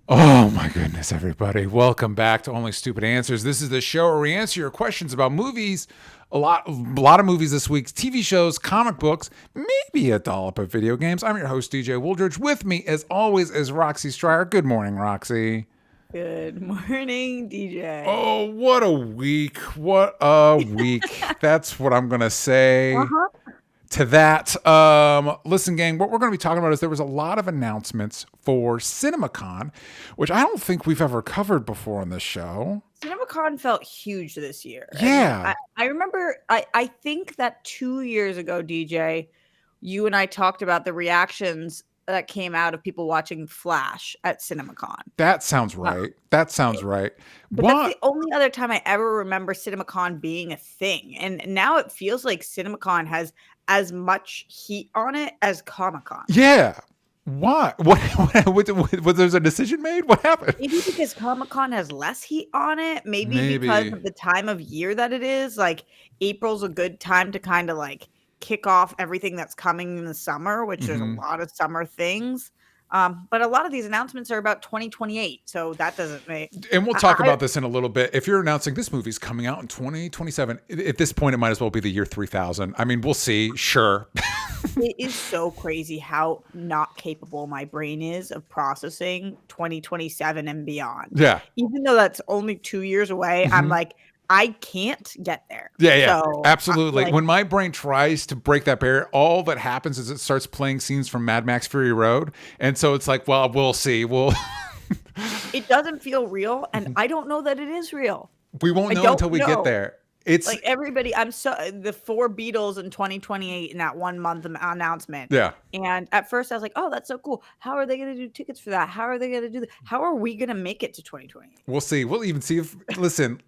Oh my goodness, everybody. Welcome back to Only Stupid Answers. This is the show where we answer your questions about movies. A lot of movies this week, TV shows, comic books, maybe a dollop of video games. I'm your host, DJ Wooldridge. With me, as always, is Roxy Stryer. Good morning, Roxy. Good morning, DJ. Oh, what a week. What a week. That's what I'm going to say. To that, listen, gang, what we're going to be talking about is there was a lot of announcements for CinemaCon, which I don't think we've ever covered before on this show. CinemaCon felt huge this year. Yeah. I remember, I think that 2 years ago, DJ, you and I talked about the reactions that came out of people watching Flash at CinemaCon. That sounds right. That sounds right. But that's the only other time I ever remember CinemaCon being a thing. And now it feels like CinemaCon has as much heat on it as Comic-Con. Yeah. Why? Was there a decision made? What happened? Maybe because Comic-Con has less heat on it. Maybe because of the time of year that it is. Like, April's a good time to kind of like kick off everything that's coming in the summer, which there's a lot of summer things. But a lot of these announcements are about 2028, so that doesn't make... And we'll talk about this in a little bit. If you're announcing this movie's coming out in 2027, at this point, it might as well be the year 3000. I mean, we'll see. Sure. It is so crazy how not capable my brain is of processing 2027 and beyond. Yeah. Even though that's only 2 years away, I'm like, I can't get there. Yeah, so, absolutely. When my brain tries to break that barrier, all that happens is it starts playing scenes from Mad Max Fury Road. And so it's like, well, we'll see. It doesn't feel real, and I don't know that it is real. We won't know until we get there. It's like everybody, the 4 Beatles in 2028 in that 1 month announcement. Yeah. And at first I was like, oh, that's so cool. How are they going to do tickets for that? How are they going to do that? How are we going to make it to 2028? We'll see. We'll even see if, listen,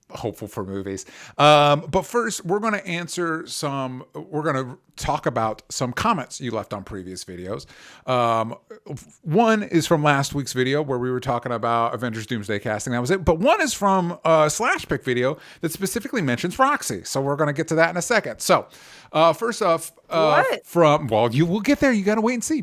hopeful for movies. But first, we're going to talk about some comments you left on previous videos. One is from last week's video where we were talking about Avengers Doomsday casting. That was it. But one is from a Slash Pick video that specifically mentions Roxy. So we're going to get to that in a second. So first off, you will get there. You got to wait and see.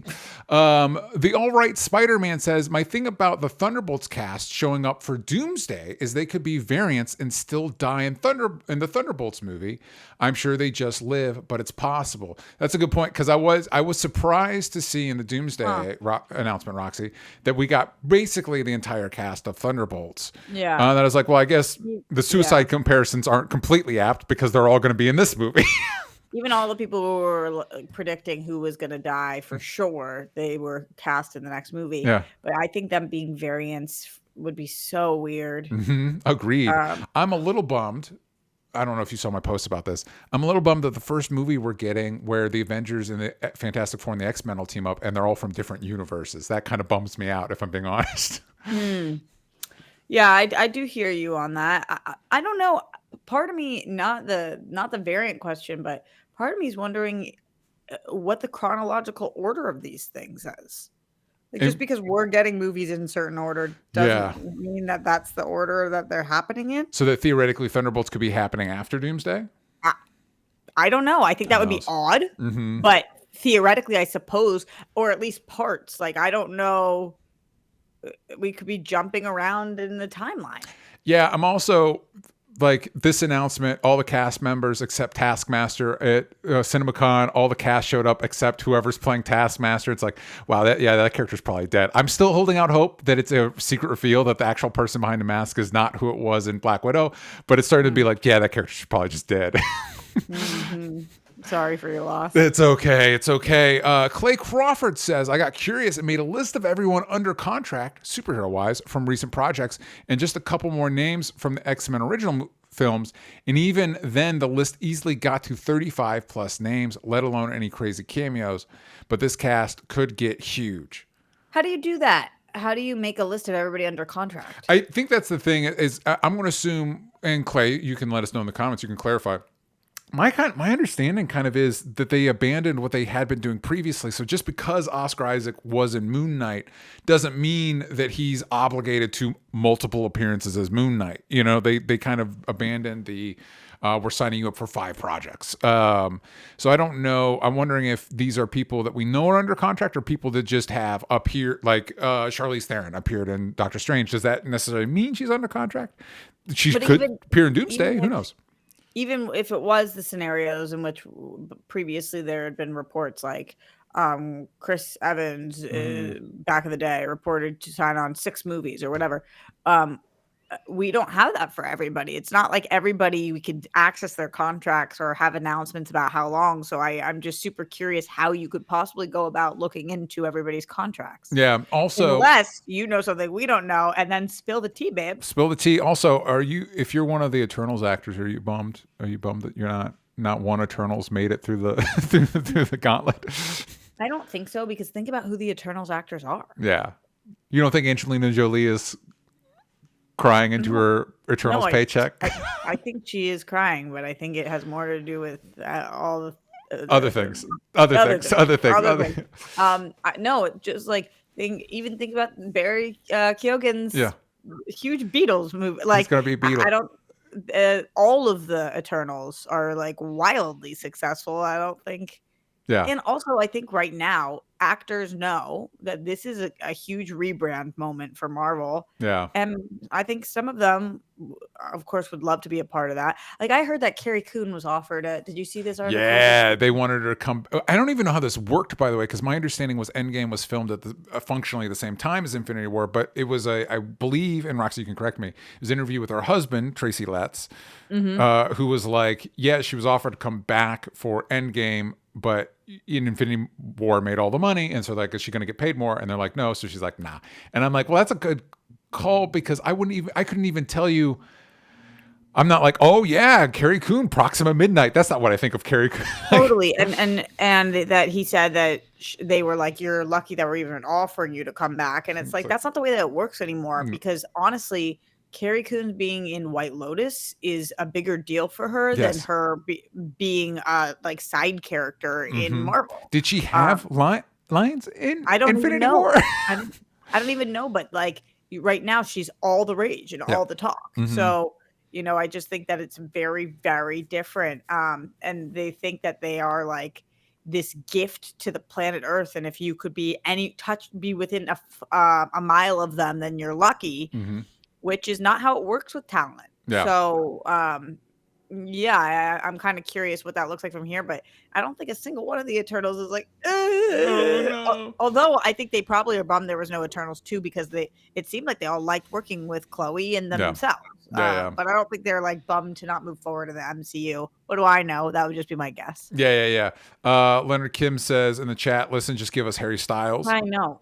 The All Right Spider-Man says, my thing about the Thunderbolts cast showing up for Doomsday is they could be variants and still die in the Thunderbolts movie. I'm sure they just live, but it's possible. That's a good point, because I was surprised to see in the Doomsday announcement, Roxy, that we got basically the entire cast of Thunderbolts. Yeah. That I was like, well, I guess the suicide comparisons aren't completely apt because they're all going to be in this movie. Even all the people who were predicting who was going to die for sure, they were cast in the next movie. Yeah. But I think them being variants would be so weird. Agreed. I'm a little bummed. I don't know if you saw my post about this. I'm a little bummed that the first movie we're getting where the Avengers and the Fantastic Four and the X-Men will team up and they're all from different universes. That kind of bums me out, if I'm being honest. Yeah, I do hear you on that. I don't know. Part of me, not the variant question, but part of me is wondering what the chronological order of these things is. Like, just because we're getting movies in a certain order doesn't mean that that's the order that they're happening in. So that theoretically Thunderbolts could be happening after Doomsday? I don't know. I think that would be odd. But theoretically, I suppose, or at least parts. Like, I don't know. We could be jumping around in the timeline. Yeah, I'm also... like this announcement, all the cast members except Taskmaster at CinemaCon, all the cast showed up except whoever's playing Taskmaster. It's like, wow, that character's probably dead. I'm still holding out hope that it's a secret reveal that the actual person behind the mask is not who it was in Black Widow, but it's starting to be like, yeah, that character's probably just dead. Sorry for your loss. It's okay. It's okay. Clay Crawford says, I got curious and made a list of everyone under contract, superhero-wise, from recent projects, and just a couple more names from the X-Men original films. And even then, the list easily got to 35 plus names, let alone any crazy cameos. But this cast could get huge. How do you do that? How do you make a list of everybody under contract? I think that's the thing is I'm going to assume, and Clay, you can let us know in the comments, you can clarify. My understanding kind of is that they abandoned what they had been doing previously. So just because Oscar Isaac was in Moon Knight doesn't mean that he's obligated to multiple appearances as Moon Knight. You know, they kind of abandoned the we're signing you up for 5 projects. So I don't know. I'm wondering if these are people that we know are under contract or people that just have appeared, like Charlize Theron appeared in Doctor Strange. Does that necessarily mean she's under contract? She But could even appear in Doomsday. even Who if knows? even if it was the scenarios in which previously there had been reports like Chris Evans back in the day reported to sign on 6 movies or whatever. Um, we don't have that for everybody. It's not like everybody we could access their contracts or have announcements about how long. So I'm just super curious how you could possibly go about looking into everybody's contracts. Yeah. Also, Unless you know something we don't know and then spill the tea, babe. spill the tea. Also, if you're one of the Eternals actors, are you bummed? Are you bummed that you're not one Eternals made it through the through the gauntlet? I don't think so, because think about who the Eternals actors are. Yeah. You don't think Angelina Jolie is crying into her Eternals paycheck? I think she is crying, but I think it has more to do with all the Other things. No, just like even think about Barry Keoghan's huge Beatles movie. Like, he's gonna be a Beatle. I don't. All of the Eternals are like wildly successful. I don't think. Yeah. And also, I think right now, actors know that this is a huge rebrand moment for Marvel. Yeah. And I think some of them, of course, would love to be a part of that. Like, I heard that Carrie Coon was offered did you see this article? Yeah, they wanted her to come. I don't even know how this worked, by the way, because my understanding was Endgame was filmed at functionally the same time as Infinity War, but it was I believe, and Roxy, you can correct me, it was an interview with her husband, Tracy Letts, who was like, yeah, she was offered to come back for Endgame, but in Infinity War made all the money, and so like, is she going to get paid more? And they're like, no. So she's like, nah. And I'm like, well, that's a good call, because I couldn't even tell you. I'm not like, oh yeah, Carrie Coon, Proxima Midnight. That's not what I think of Carrie Coon. Totally, and that he said that they were like, you're lucky that we're even offering you to come back, and it's like that's not the way that it works anymore. Because honestly, Carrie Coon being in White Lotus is a bigger deal for her than her being like side character in Marvel. Did she have lines in I don't Infinity even know. War? I don't even know, but like right now she's all the rage and all the talk. So, I just think that it's very, very different. And they think that they are like this gift to the planet Earth, and if you could be within a mile of them, then you're lucky. Which is not how it works with talent. Yeah. So, I'm kind of curious what that looks like from here, but I don't think a single one of the Eternals is like, no. Although I think they probably are bummed there was no Eternals 2, because it seemed like they all liked working with Chloe and themselves. But I don't think they're like bummed to not move forward in the MCU. What do I know? That would just be my guess. Yeah. Leonard Kim says in the chat, listen, just give us Harry Styles. I know.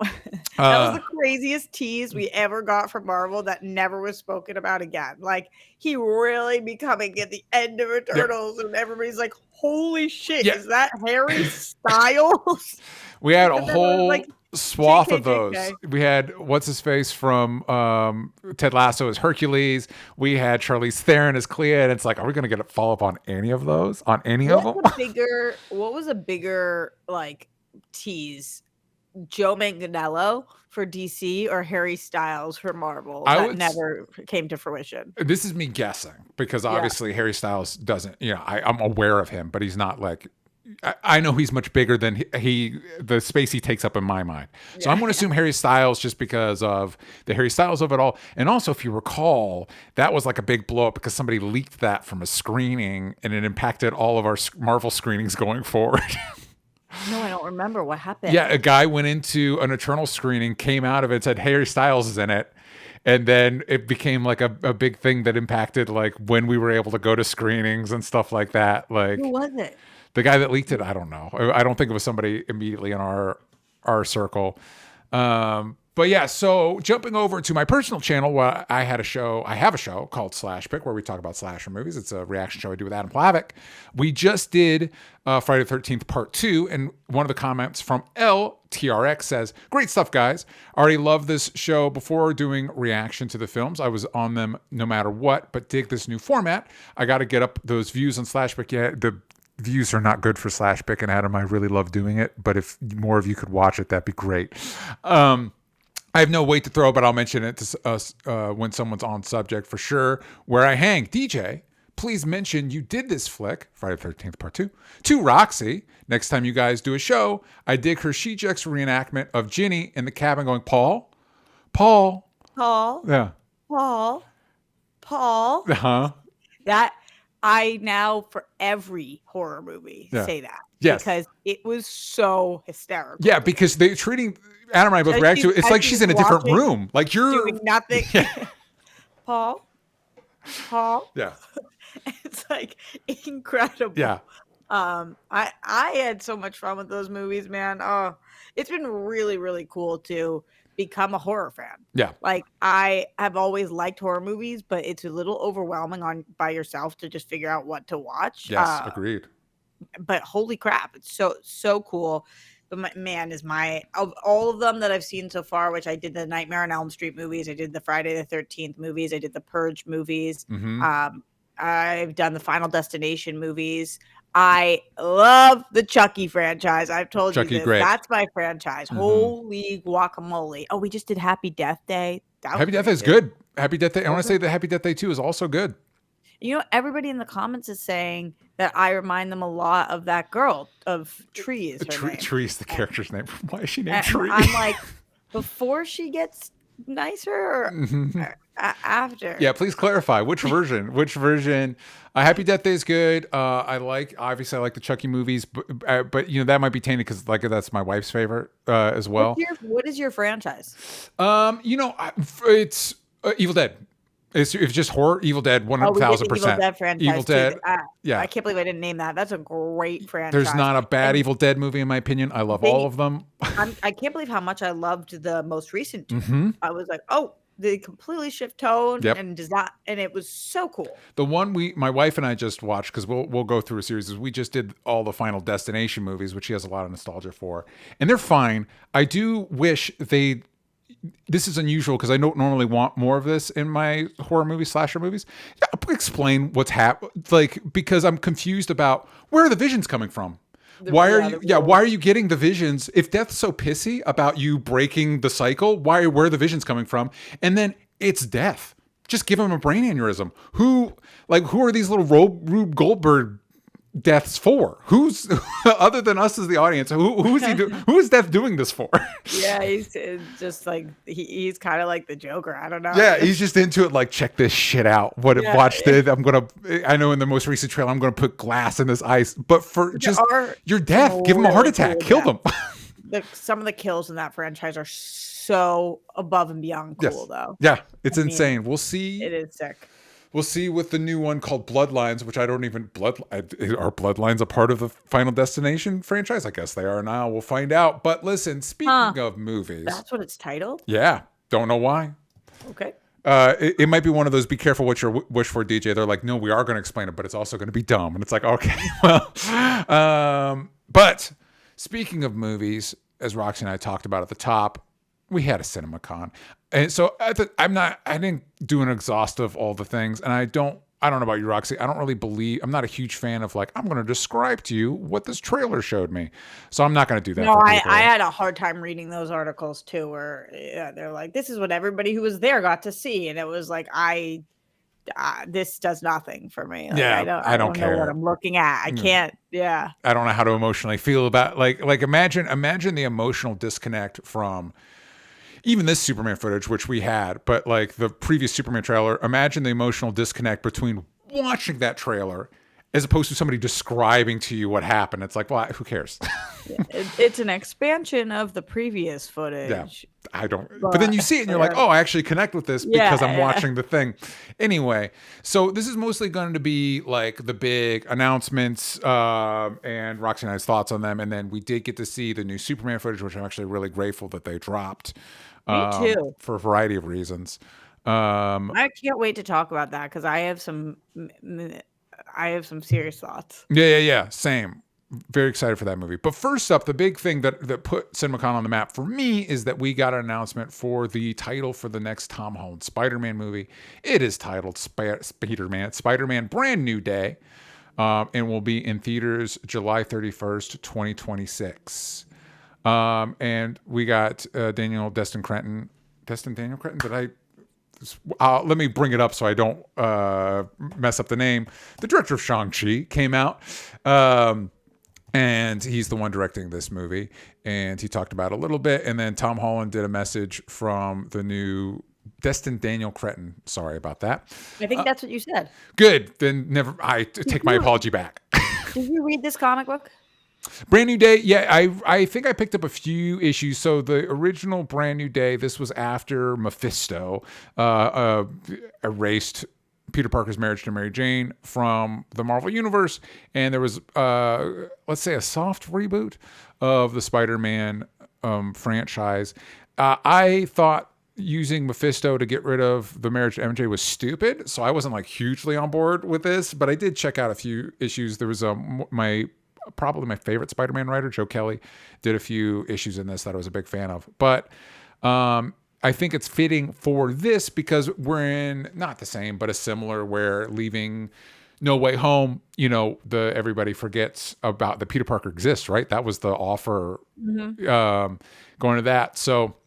That was the craziest tease we ever got from Marvel that never was spoken about again. Like, he really becoming at the end of Eternals, and everybody's like, holy shit, is that Harry Styles? We had a whole swath of those. JK. We had what's his face from Ted Lasso as Hercules. We had Charlize Theron as Clea, and it's like, are we going to get a follow up on any of those? On any of them? What was a bigger like tease? Joe Manganiello for DC or Harry Styles for Marvel that never came to fruition? This is me guessing, because obviously Harry Styles doesn't. I'm aware of him, but he's not like. I know he's much bigger than the space he takes up in my mind. So I'm going to assume Harry Styles, just because of the Harry Styles of it all. And also, if you recall, that was like a big blow up because somebody leaked that from a screening, and it impacted all of our Marvel screenings going forward. No, I don't remember what happened. Yeah, a guy went into an Eternal screening, came out of it, said Harry Styles is in it. And then it became like a big thing that impacted like when we were able to go to screenings and stuff like that. Like, who was it? The guy that leaked it, I don't know. I don't think it was somebody immediately in our circle. But yeah, so jumping over to my personal channel, where I have a show called Slash Pick, where we talk about slasher movies. It's a reaction show I do with Adam Plavick. We just did Friday the 13th Part 2, and one of the comments from LTRX says, great stuff, guys. Already loved this show before doing reaction to the films. I was on them no matter what, but dig this new format. I got to get up those views on Slash Pick. Yeah, the views are not good for Slash Pick, and Adam, I really love doing it, but if more of you could watch it, that'd be great. I have no weight to throw, but I'll mention it to when someone's on subject for sure. Where I hang, DJ, please mention you did this flick, Friday the 13th Part 2, to Roxy. Next time you guys do a show, I dig her She-Jack's reenactment of Ginny in the cabin going, Paul. Paul. Yeah. Paul. Uh-huh. That I now for every horror movie say that. Yes. Because it was so hysterical. Yeah, because they're treating Adam and I both react to it. It's like she's in a different room. Like you're doing nothing. Yeah. Paul. Yeah. It's like incredible. Yeah. I had so much fun with those movies, man. Oh, it's been really, really cool to become a horror fan. Yeah. Like I have always liked horror movies, but it's a little overwhelming by yourself to just figure out what to watch. Yes, agreed. But holy crap, it's so cool. But man, of all of them that I've seen so far, which I did the Nightmare on Elm Street movies, I did the Friday the 13th movies, I did the Purge movies, I've done the Final Destination movies. I love the Chucky franchise. I've told Chucky, you this. great. That's my franchise. Holy guacamole. Oh, we just did Happy Death Day. Happy Death Day is good. Happy Death Day. I want to say that Happy Death Day 2 is also good. You know, everybody in the comments is saying that I remind them a lot of that girl of Tree. Tree's the character's name. Why is she named Tree? I'm like, before she gets nicer or after? Yeah, please clarify which version. Happy Death Day is good. Obviously I like the Chucky movies, but you know that might be tainted because like that's my wife's favorite as well. What is your franchise? It's Evil Dead. It's just horror. Evil Dead, 1,000%. Evil Dead franchise. Evil Dead. Yeah, I can't believe I didn't name that. That's a great franchise. There's not a bad Evil Dead movie in my opinion. I love all of them. I can't believe how much I loved the most recent two. I was like, oh, they completely shift tone and design, and it was so cool. The one my wife and I just watched, because we'll go through a series, is we just did all the Final Destination movies, which she has a lot of nostalgia for, and they're fine. I do wish this is unusual because I don't normally want more of this in my horror movies, slasher movies. Explain what's because I'm confused about where are the visions coming from. Why are you getting the visions? If death's so pissy about you breaking the cycle, where are the visions coming from? And then it's death. Just give him a brain aneurysm. Who are these little Rube Goldberg deaths for? Who's other than us as the audience? Who is Death doing this for? Yeah, he's just like he's kind of like the Joker. I don't know. Yeah, he's just into it. Like, check this shit out. Watch this. I know in the most recent trailer, I'm gonna put glass in this ice. But your death, give him a heart attack, kill them. Some of the kills in that franchise are so above and beyond cool, though. Yeah, it's insane. We'll see. It is sick. We'll see with the new one called Bloodlines, which are Bloodlines a part of the Final Destination franchise? I guess they are now. We'll find out. But listen, speaking of movies. That's what it's titled? Yeah. Don't know why. Okay. It might be one of those, be careful what you wish for, DJ. They're like, no, we are going to explain it, but it's also going to be dumb. And it's like, okay, well. But speaking of movies, as Roxy and I talked about at the top, we had a CinemaCon. And so I didn't do an exhaustive all the things. And I don't know about you, Roxy. I'm not a huge fan of I'm going to describe to you what this trailer showed me. So I'm not going to do that. No, I had a hard time reading those articles too, where they're like, this is what everybody who was there got to see. And it was like, this does nothing for me. I don't care what I'm looking at. I can't. Yeah. I don't know how to emotionally feel about imagine the emotional disconnect from even this Superman footage, which we had, but the previous Superman trailer. Imagine the emotional disconnect between watching that trailer as opposed to somebody describing to you what happened. It's like, well, who cares? It's an expansion of the previous footage. Yeah, I don't. But then you see it and you're like, oh, I actually connect with this because I'm watching the thing. Anyway, so this is mostly going to be the big announcements and Roxy and I's thoughts on them. And then we did get to see the new Superman footage, which I'm actually really grateful that they dropped. Me too. For a variety of reasons. I can't wait to talk about that because I have some serious thoughts. Yeah. Same. Very excited for that movie. But first up, the big thing that put CinemaCon on the map for me is that we got an announcement for the title for the next Tom Holland Spider-Man movie. It is titled Spider-Man Brand New Day, and will be in theaters July 31st, 2026. And we got Daniel Cretton. Did I let me bring it up so I don't mess up the name. The director of Shang-Chi came out. And he's the one directing this movie. And he talked about it a little bit. And then Tom Holland did a message from the new Destin Daniel Cretton. Sorry about that. I think that's what you said. Good. Then never. I take my apology back. Did you read this comic book? Brand New Day. Yeah, I think I picked up a few issues. So the original Brand New Day, this was after Mephisto erased Peter Parker's marriage to Mary Jane from the Marvel Universe, and there was, let's say, a soft reboot of the Spider-Man franchise. I thought using Mephisto to get rid of the marriage to MJ was stupid, so I wasn't like hugely on board with this, but I did check out a few issues. There was probably my favorite Spider-Man writer, Joe Kelly, did a few issues in this that I was a big fan of, but I think it's fitting for this because we're in not the same, but a similar to leaving No Way Home. Everybody forgets about that Peter Parker exists, right? That was the offer going to that. So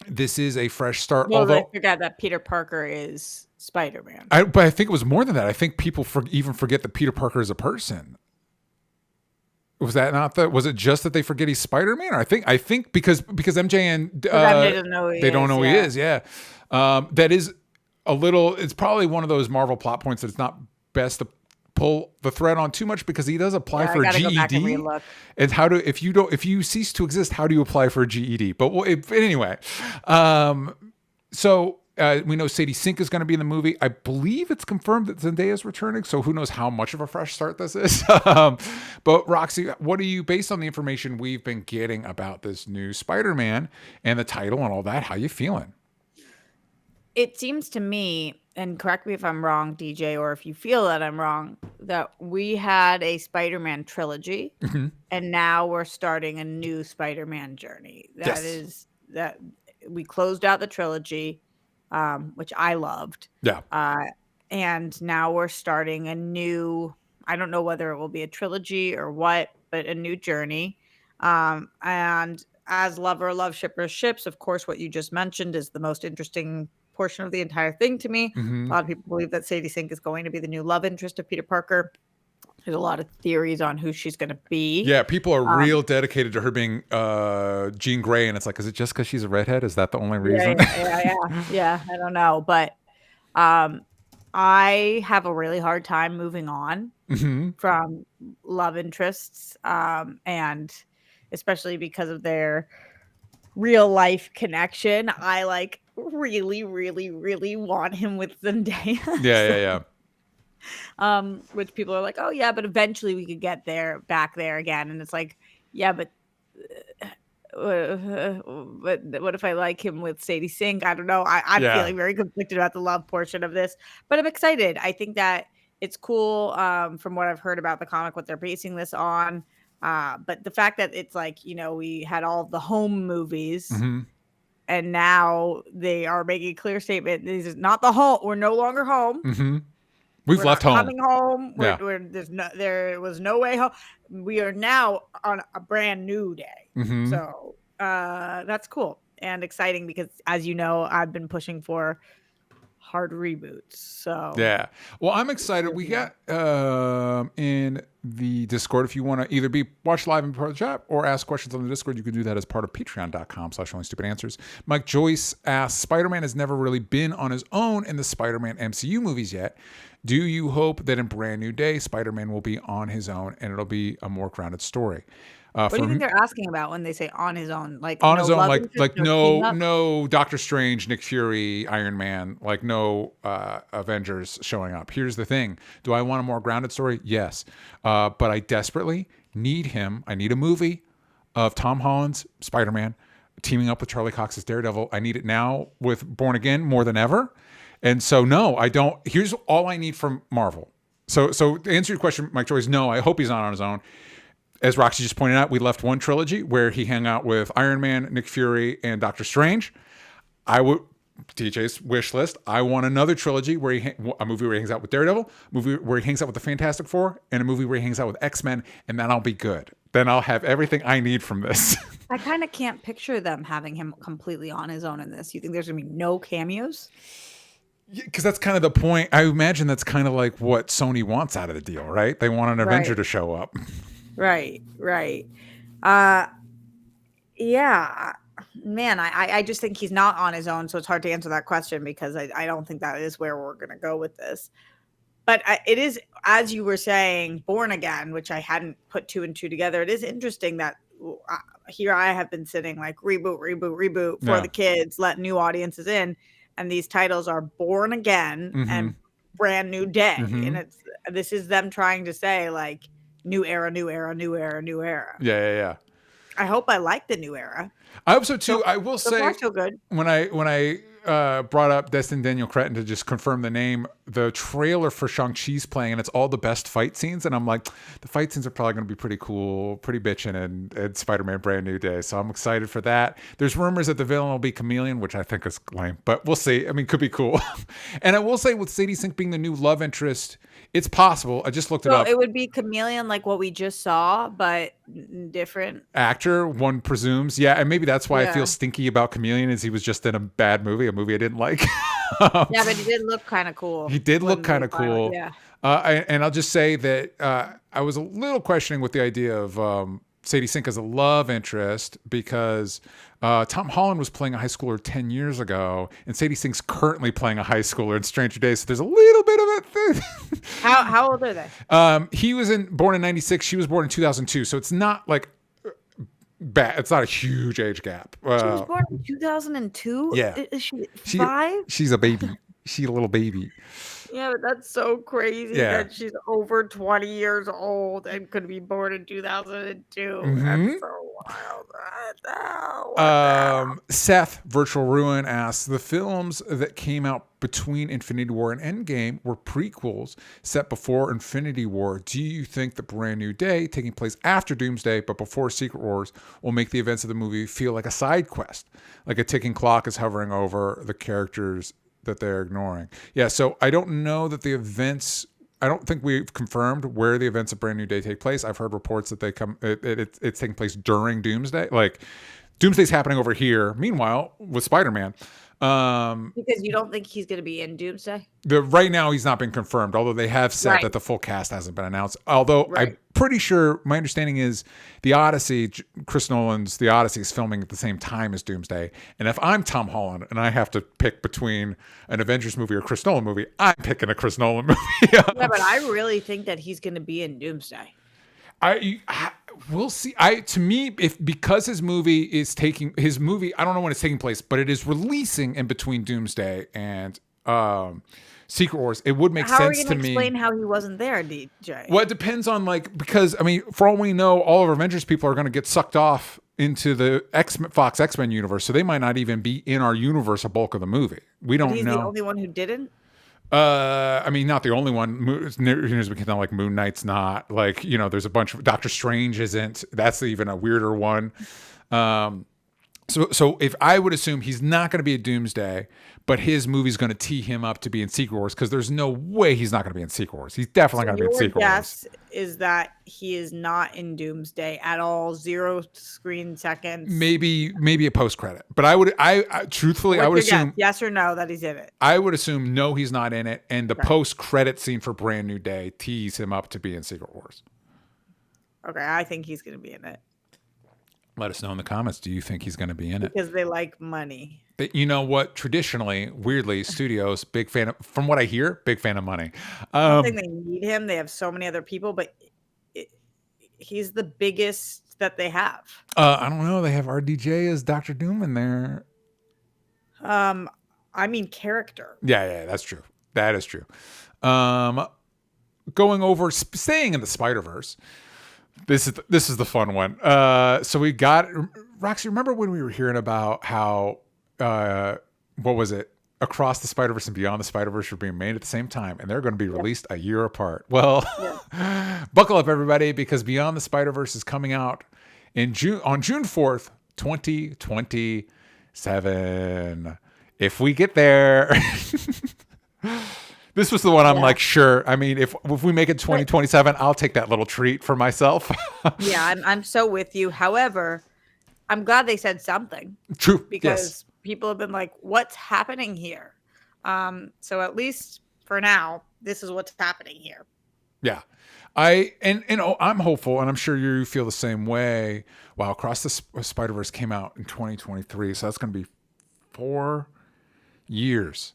this is a fresh start. Well, although I forgot that Peter Parker is Spider-Man. But I think it was more than that. I think people even forget that Peter Parker is a person. Was that not was it just that they forget he's Spider-Man? Or I think because MJ and they don't know who he is. Yeah. That is a little, it's probably one of those Marvel plot points that it's not best to pull the thread on too much because he does apply for a GED. And if you cease to exist, how do you apply for a GED? But anyway, so we know Sadie Sink is going to be in the movie. I believe it's confirmed that Zendaya is returning, so who knows how much of a fresh start this is. But Roxy, what are you, based on the information we've been getting about this new Spider-Man and the title and all that, how you feeling? It seems to me, and correct me if I'm wrong, DJ, or if you feel that I'm wrong, that we had a Spider-Man trilogy, and now we're starting a new Spider-Man journey. That we closed out the trilogy, which I loved. Yeah. And now we're starting a new, I don't know whether it will be a trilogy or what, but a new journey. And as love shippers ships, of course, what you just mentioned is the most interesting portion of the entire thing to me. A lot of people believe that Sadie Sink is going to be the new love interest of Peter Parker. There's a lot of theories on who she's going to be. Yeah, people are real dedicated to her being Jean Grey, and it's like, is it just because she's a redhead? Is that the only reason? Yeah, I don't know. But I have a really hard time moving on from love interests, and especially because of their real life connection. I really, really, really want him with Zendaya. Yeah. Which people are like, oh yeah, but eventually we could get back there again. And it's like, yeah, but what if I like him with Sadie Sink? I don't know. I'm feeling very conflicted about the love portion of this, but I'm excited. I think that it's cool from what I've heard about the comic, what they're basing this on. But the fact that it's like, we had all of the home movies and now they are making a clear statement. This is not the home. We're no longer home. We're left home. Coming home. There was no way home. We are now on a brand new day. So that's cool and exciting because, as you know, I've been pushing for hard reboots. So yeah. Well, I'm excited. We got in the Discord. If you want to either watch live and be part of the chat or ask questions on the Discord, you can do that as part of patreon.com/onlystupidanswers. Mike Joyce asks, Spider-Man has never really been on his own in the Spider-Man MCU movies yet. Do you hope that in Brand New Day, Spider-Man will be on his own and it'll be a more grounded story? What do you think they're asking about when they say on his own? Like on his own, like no Doctor Strange, Nick Fury, Iron Man, like no Avengers showing up. Here's the thing: do I want a more grounded story? Yes, but I desperately need him. I need a movie of Tom Holland's Spider-Man teaming up with Charlie Cox's Daredevil. I need it now with Born Again more than ever. And so no, I don't. Here's all I need from Marvel. So to answer your question, Mike Joyce, no, I hope he's not on his own. As Roxy just pointed out, we left one trilogy where he hung out with Iron Man, Nick Fury, and Doctor Strange. I would TJ's wish list. I want another trilogy where a movie where he hangs out with Daredevil, a movie where he hangs out with the Fantastic Four, and a movie where he hangs out with X-Men, and then I'll be good. Then I'll have everything I need from this. I kind of can't picture them having him completely on his own in this. You think there's gonna be no cameos? Because that's kind of the point. I imagine that's kind of like what Sony wants out of the deal, right? They want an Avenger to show up. Right. Yeah, man, I just think he's not on his own, so it's hard to answer that question because I don't think that is where we're gonna go with this. But it is, as you were saying, Born Again, which I hadn't put two and two together. It is interesting that here I have been sitting like reboot for the kids, let new audiences in, and these titles are Born Again and Brand New Day, and this is them trying to say like new era. Yeah. I hope I like the new era. I hope so too. I will say, far, so good. When I brought up Destin Daniel Cretton to just confirm the name, the trailer for Shang-Chi's playing, and it's all the best fight scenes. And I'm like, the fight scenes are probably going to be pretty cool, pretty bitchin' and Spider-Man Brand New Day. So I'm excited for that. There's rumors that the villain will be Chameleon, which I think is lame, but we'll see. I mean, could be cool. And I will say with Sadie Sink being the new love interest, it's possible. I just looked it up. It would be Chameleon like what we just saw, but different. Actor, one presumes. Yeah, and maybe that's why I feel stinky about Chameleon is he was just in a bad movie, a movie I didn't like. Yeah, but he did look kind of cool. He did look kind of cool. Yeah. And I'll just say that I was a little questioning with the idea of Sadie Sink as a love interest because Tom Holland was playing a high schooler 10 years ago, and Sadie Sink's currently playing a high schooler in Stranger Days. So there's a little bit of a thing. How old are they? He was born in 96. She was born in 2002. So it's not like bad. It's not a huge age gap. She was born in 2002? Yeah. Is she 5? She's a baby. She's a little baby. Yeah, but that's so crazy that she's over 20 years old and could be born in 2002. That's so wild. Seth Virtual Ruin asks, the films that came out between Infinity War and Endgame were prequels set before Infinity War. Do you think the Brand New Day, taking place after Doomsday but before Secret Wars, will make the events of the movie feel like a side quest, like a ticking clock is hovering over the characters that they're ignoring? Yeah, so I don't know that the events, I don't think we've confirmed where the events of Brand New Day take place. I've heard reports that it's taking place during Doomsday. Like, Doomsday's happening over here. Meanwhile, with Spider-Man. Because you don't think he's going to be in Doomsday? Right now, he's not been confirmed, although they have said that the full cast hasn't been announced. Although I'm pretty sure, my understanding is the Odyssey, Chris Nolan's The Odyssey is filming at the same time as Doomsday. And if I'm Tom Holland and I have to pick between an Avengers movie or a Chris Nolan movie, I'm picking a Chris Nolan movie. Yeah, but I really think that he's going to be in Doomsday. We'll see. To me, because his movie, I don't know when it's taking place, but it is releasing in between Doomsday and Secret Wars. It would make sense to me. How are you going to explain how he wasn't there, DJ? Well, it depends on because I mean, for all we know, all of our Avengers people are going to get sucked off into the Fox X-Men universe, so they might not even be in our universe a bulk of the movie. We don't know. He's the only one who didn't. I mean, not the only one. News we can tell, like Moon Knight's not. Like, there's a bunch of Doctor Strange isn't. That's even a weirder one. So if I would assume he's not going to be a Doomsday, but his movie's going to tee him up to be in Secret Wars, because there's no way he's not going to be in Secret Wars. He's definitely going to be in Secret Wars. Your guess is that he is not in Doomsday at all. 0 screen seconds. Maybe a post credit, but I truthfully, I would assume yes or no that he's in it. I would assume no, he's not in it, and the post credit scene for Brand New Day tees him up to be in Secret Wars. Okay, I think he's going to be in it. Let us know in the comments. Do you think he's going to be in it? Because they like money. You know what? Traditionally, weirdly, studios, big fan of, from what I hear, big fan of money. I don't think they need him. They have so many other people, but he's the biggest that they have. I don't know. They have RDJ as Dr. Doom in there. I mean, character. Yeah, that's true. That is true. Staying in the Spider-Verse. This is the fun one. So we got Roxy. Remember when we were hearing about how what was it? Across the Spider-Verse and Beyond the Spider-Verse were being made at the same time, and they're going to be released a year apart. Well, buckle up, everybody, because Beyond the Spider-Verse is coming out on June 4th, 2027. if we get there. This was the one I'm Yeah. like, sure. I mean, if we make it 2027, I'll take that little treat for myself. Yeah, I'm so with you. However, I'm glad they said something True. Yes. because people have been like, "What's happening here?" So at least for now, this is what's happening here. Yeah. I'm hopeful, and I'm sure you feel the same way. Wow, Across the Spider-Verse came out in 2023, so that's going to be 4 years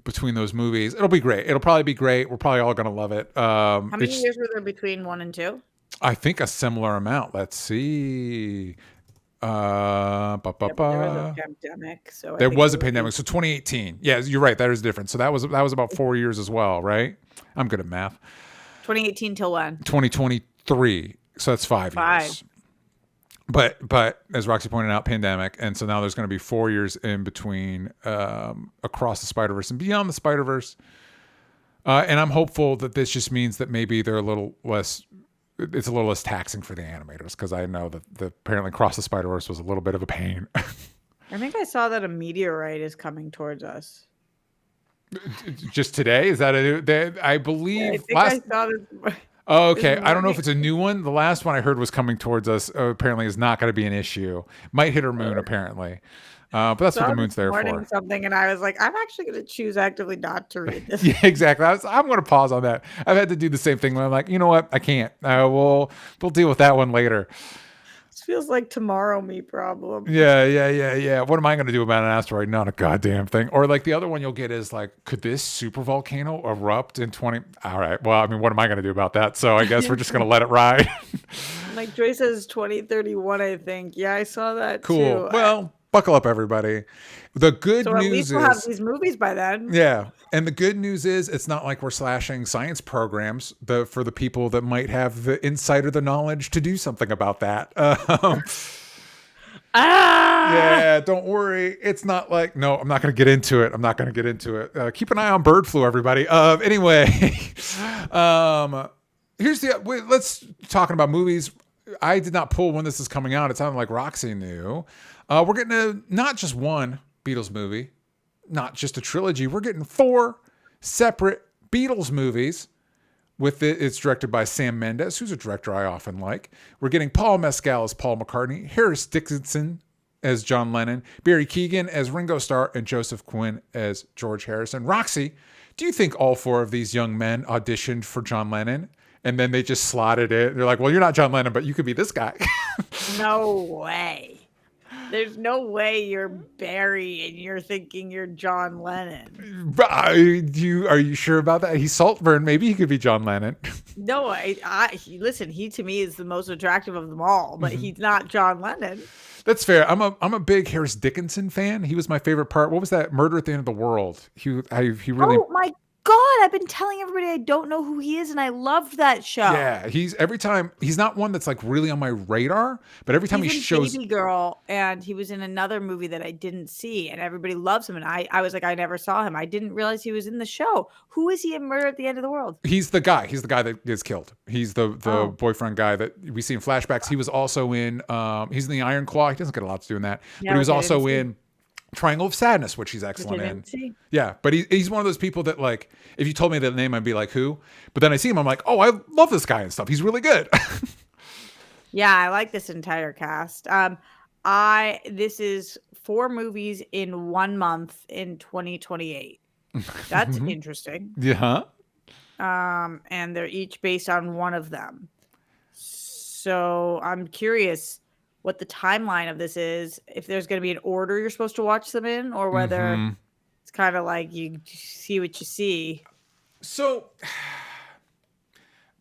between those movies. It'll be great. It'll probably be great. We're probably all going to love it. How many years were there between 1 and 2? I think a similar amount. Let's see. Ba, ba, Yeah, but there was a ba. pandemic, so I There think was it a would be pandemic. So 2018. Yeah, you're right. That is different. So that was about 4 years as well, right? I'm good at math. 2018 till when? 2023. So that's 5 years. But as Roxy pointed out, pandemic, and so now there's going to be 4 years in between Across the Spider-Verse and Beyond the Spider-Verse. And I'm hopeful that this just means that maybe they're a little less. It's a little less taxing for the animators, because I know that apparently Across the Spider-Verse was a little bit of a pain. I think I saw that a meteorite is coming towards us. Just today, is that I believe I think last. I saw this. Oh, This okay, I don't know if morning. it's a new one. The last one I heard was coming towards us. Apparently, is not going to be an issue. Might hit our moon apparently, but that's what Saw the moon's this there morning for. something, and I was like, I'm actually going to choose actively not to read this. Yeah, exactly. I'm going to pause on that. I've had to do the same thing when I'm like, you know what, I can't. We'll deal with that one later. This feels like tomorrow me problem. Yeah. What am I going to do about an asteroid? Not a goddamn thing. Or like the other one you'll get is like, could this super volcano erupt in 20? All right. Well, I mean, what am I going to do about that? So I guess we're just going to let it ride. Like Joy says 2031, I think. Yeah, I saw that Cool. too. Well, buckle up, everybody. The good So at news least we'll have is, these movies by then. yeah. And the good news is, it's not like we're slashing science programs for the people that might have the insight or the knowledge to do something about that. Yeah, don't worry. It's not like, no, I'm not going to get into it. Keep an eye on bird flu, everybody. Anyway, here's let's talking about movies. I did not pull when this is coming out. It sounded like Roxy knew. We're getting not just one Beatles movie, not just a trilogy. We're getting 4 separate Beatles movies. It's directed by Sam Mendes, who's a director I often like. We're getting Paul Mescal as Paul McCartney, Harris Dickinson as John Lennon, Barry Keoghan as Ringo Starr, and Joseph Quinn as George Harrison. Roxy, do you think all 4 of these young men auditioned for John Lennon and then they just slotted it? They're like, well, you're not John Lennon, but you could be this guy. No way. There's no way you're Barry and you're thinking you're John Lennon. Are you sure about that? He's Saltburn. Maybe he could be John Lennon. No, listen, he to me is the most attractive of them all, but he's not John Lennon. That's fair. I'm a big Harris Dickinson fan. He was my favorite part. What was that? Murder at the End of the World. He really. Oh my God, I've been telling everybody I don't know who he is, and I loved that show. Yeah, every time he's not one that's like really on my radar, but every time He's he in shows. Baby Girl, and he was in another movie that I didn't see, and everybody loves him. And I was like, I never saw him. I didn't realize he was in the show. Who is he in Murder at the End of the World? He's the guy. He's the guy that gets killed. He's the boyfriend guy that we see in flashbacks. He was also in. He's in the Iron Claw. He doesn't get a lot to do in that, but he was also in Triangle of Sadness, which he's excellent in. Yeah, but he's one of those people that, like, if you told me that name, I'd be like, who? But then I see him, I'm like, oh, I love this guy and stuff. He's really good. Yeah, I like this entire cast. This is 4 movies in 1 month in 2028. That's interesting. Yeah. And they're each based on one of them. So I'm curious what the timeline of this is, if there's going to be an order you're supposed to watch them in, or whether it's kind of like you see what you see. So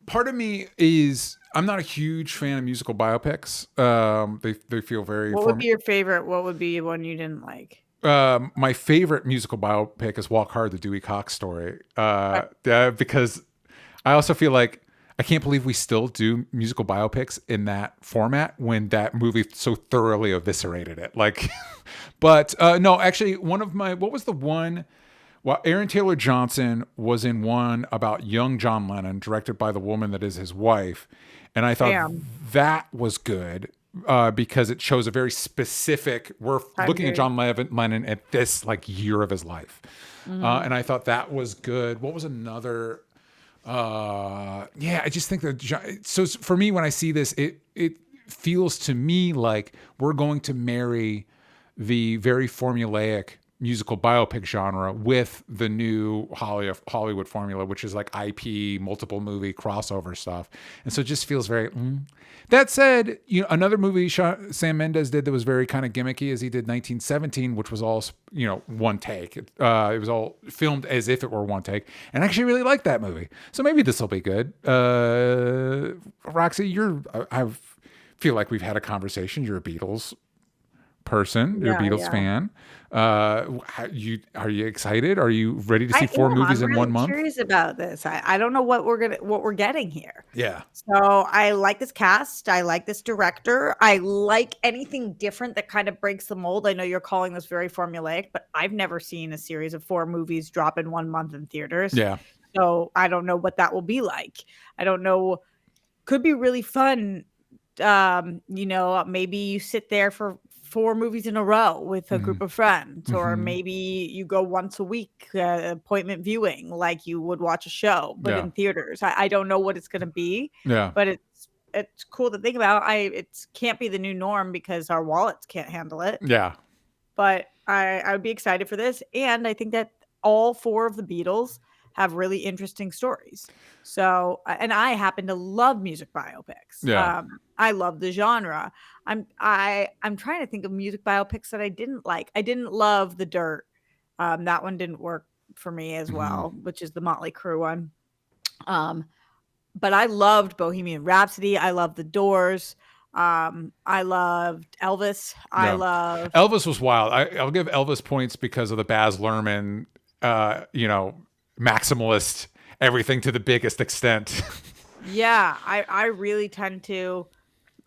part of me is, I'm not a huge fan of musical biopics. They feel very. What would be your favorite? What would be one you didn't like? My favorite musical biopic is Walk Hard, the Dewey Cox story. Because I also feel like I can't believe we still do musical biopics in that format when that movie so thoroughly eviscerated it. Like, but no, actually, what was the one? Well, Aaron Taylor Johnson was in one about young John Lennon, directed by the woman that is his wife, and I thought that was good. because it shows a very specific. We're Time looking at period. John Lennon at this like year of his life, Mhm. and I thought that was good. What was another? Yeah, I just think that. So for me, when I see this, it feels to me like we're going to marry the very formulaic musical biopic genre with the new Hollywood formula, which is like IP, multiple movie crossover stuff. And so it just feels very. That said, another movie Sam Mendes did that was very kind of gimmicky as he did 1917, which was all, one take. It was all filmed as if it were one take. And I actually really liked that movie. So maybe this will be good. Roxy, I feel like we've had a conversation. You're a Beatles person. You're a Yeah, Beatles yeah. fan. Are you excited? Are you ready to see I four am. movies I'm in really 1 month? curious about this. I don't know what we're getting here. Yeah. So I like this cast. I like this director. I like anything different that kind of breaks the mold. I know you're calling this very formulaic, but I've never seen a series of 4 movies drop in 1 month in theaters. Yeah. So I don't know what that will be like. I don't know. Could be really fun. Maybe you sit there for 4 movies in a row with a Mm-hmm. group of friends, or Mm-hmm. maybe you go once a week, appointment viewing, like you would watch a show, but Yeah. in theaters. I don't know what it's going to be, Yeah. but it's cool to think about. It can't be the new norm because our wallets can't handle it. Yeah. But I would be excited for this, and I think that all 4 of the Beatles have really interesting stories. So, and I happen to love music biopics. Yeah. I love the genre. I'm trying to think of music biopics that I didn't like. I didn't love The Dirt. That one didn't work for me as Mm-hmm. well, which is the Motley Crue one. Um, but I loved Bohemian Rhapsody. I loved The Doors. I loved Elvis. I Yeah. love Elvis was wild. I'll give Elvis points because of the Baz Luhrmann, maximalist, everything to the biggest extent. Yeah, I really tend to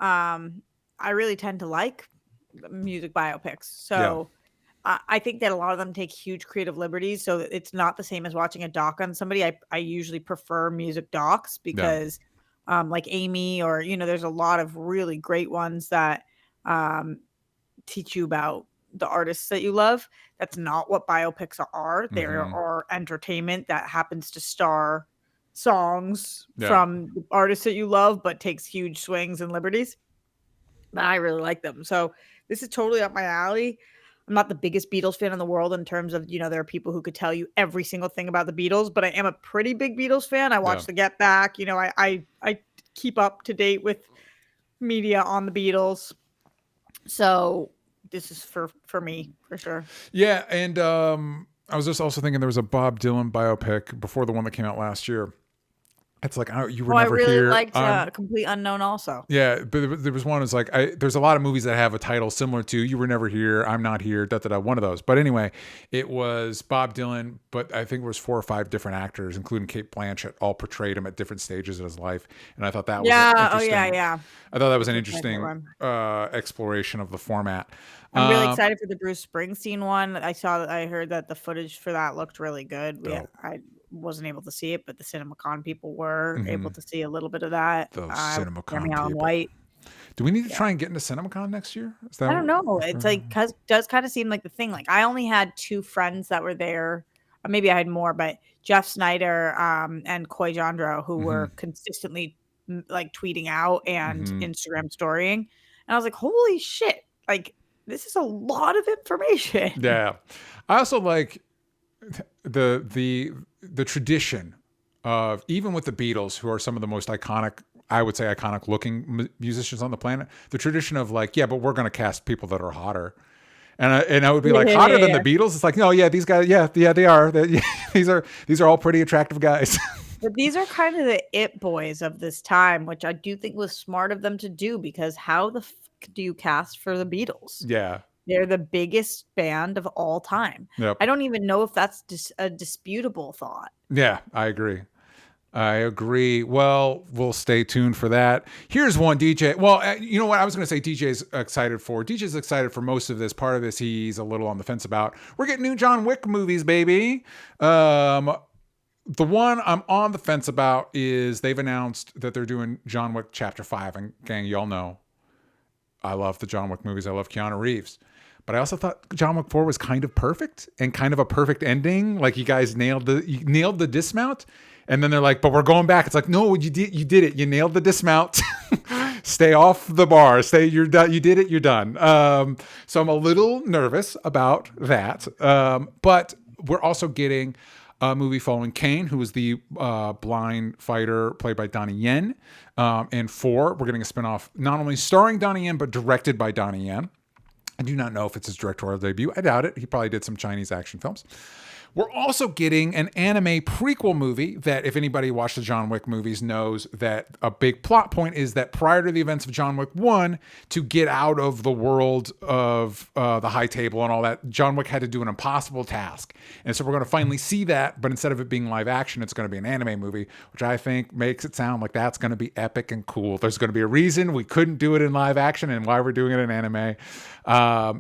like music biopics. Yeah. So I think that a lot of them take huge creative liberties. So it's not the same as watching a doc on somebody. I usually prefer music docs Yeah. because like Amy, or there's a lot of really great ones that um teach you about the artists that you love. That's not what biopics are. They Mm-hmm. are entertainment that happens to star songs Yeah. from the artists that you love, but takes huge swings and liberties. But I really like them. So this is totally up my alley. I'm not the biggest Beatles fan in the world in terms of, there are people who could tell you every single thing about the Beatles, but I am a pretty big Beatles fan. I Yeah. watch the Get Back. I keep up to date with media on the Beatles. So this is for me for sure. Yeah. And I was just also thinking there was a Bob Dylan biopic before the one that came out last year. It's like, you were Oh, I never really here. liked Complete Unknown also. Yeah, but there was one. It's like there's a lot of movies that have a title similar to "You Were Never Here," "I'm Not Here," da da da. One of those. But anyway, it was Bob Dylan, but I think it was 4 or 5 different actors, including Kate Blanchett, all portrayed him at different stages of his life. And I thought that was Yeah. Oh, interesting. yeah, yeah. I thought that was an That's my favorite interesting one. exploration of the format. I'm really excited for the Bruce Springsteen one. I heard that the footage for that looked really good. Dope. I wasn't able to see it, but the CinemaCon people were able Mhm. to see a little bit of that. Those Grammy CinemaCon Allen people. White. Do we need to Yeah. try and get into CinemaCon next year? Is that I don't know. It's like does kind of seem like the thing. Like I only had 2 friends that were there. Or maybe I had more, but Jeff Snyder and Coy Jandro, who were consistently like tweeting out and Mhm. Instagram storying. And I was like, holy shit. Like this is a lot of information. Yeah, I also like the tradition of, even with the Beatles, who are some of the most iconic, I would say iconic looking musicians on the planet, the tradition of like, yeah, but we're going to cast people that are hotter. And I would be like, hotter than the Beatles? It's like, no, yeah, these guys, yeah, they are. These are all pretty attractive guys. But these are kind of the it boys of this time, which I do think was smart of them to do, because how the do you cast for the Beatles? Yeah. They're the biggest band of all time. Yep. I don't even know if that's a disputable thought. Yeah, I agree. Well, we'll stay tuned for that. Here's one DJ. Well, you know what? I was going to say DJ's excited for. DJ's excited for most of this. Part of this he's a little on the fence about. We're getting new John Wick movies, baby. The one I'm on the fence about is they've announced that they're doing John Wick Chapter 5. And gang, y'all know I love the John Wick movies. I love Keanu Reeves. But I also thought John Wick 4 was kind of perfect and kind of a perfect ending. Like you guys nailed the dismount. And then they're like, but we're going back. It's like, no, you did it. You nailed the dismount. Stay off the bar. You're done. You did it. You're done. So I'm a little nervous about that. But we're also getting a movie following Kane, who was the blind fighter played by Donnie Yen. And 4, we're getting a spinoff not only starring Donnie Yen, but directed by Donnie Yen. I do not know if it's his directorial debut. I doubt it. He probably did some Chinese action films. We're also getting an anime prequel movie that, if anybody watched the John Wick movies, knows that a big plot point is that prior to the events of John Wick 1, to get out of the world of the high table and all that, John Wick had to do an impossible task. And so we're going to finally see that, but instead of it being live action, it's going to be an anime movie, which I think makes it sound like that's going to be epic and cool. There's going to be a reason we couldn't do it in live action and why we're doing it in anime.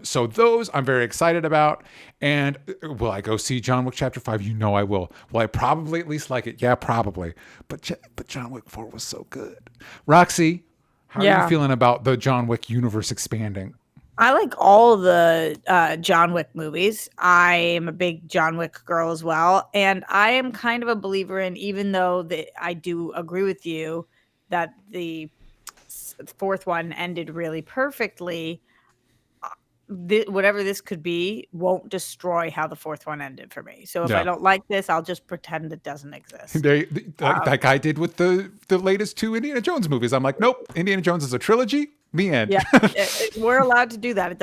So those I'm very excited about. And will I go see John Wick Chapter 5? You know I will. Will I probably at least like it? Yeah, probably. But John Wick 4 was so good. Roxy, how are you feeling about the John Wick universe expanding? I like all the John Wick movies. I am a big John Wick girl as well. And I am kind of a believer in, even though I do agree with you that the fourth one ended really perfectly, whatever this could be won't destroy how the fourth one ended for me. So if I don't like this, I'll just pretend it doesn't exist. That guy did with the latest 2 Indiana Jones movies. I'm like, nope, Indiana Jones is a trilogy. The end. Yeah, we're allowed to do that. It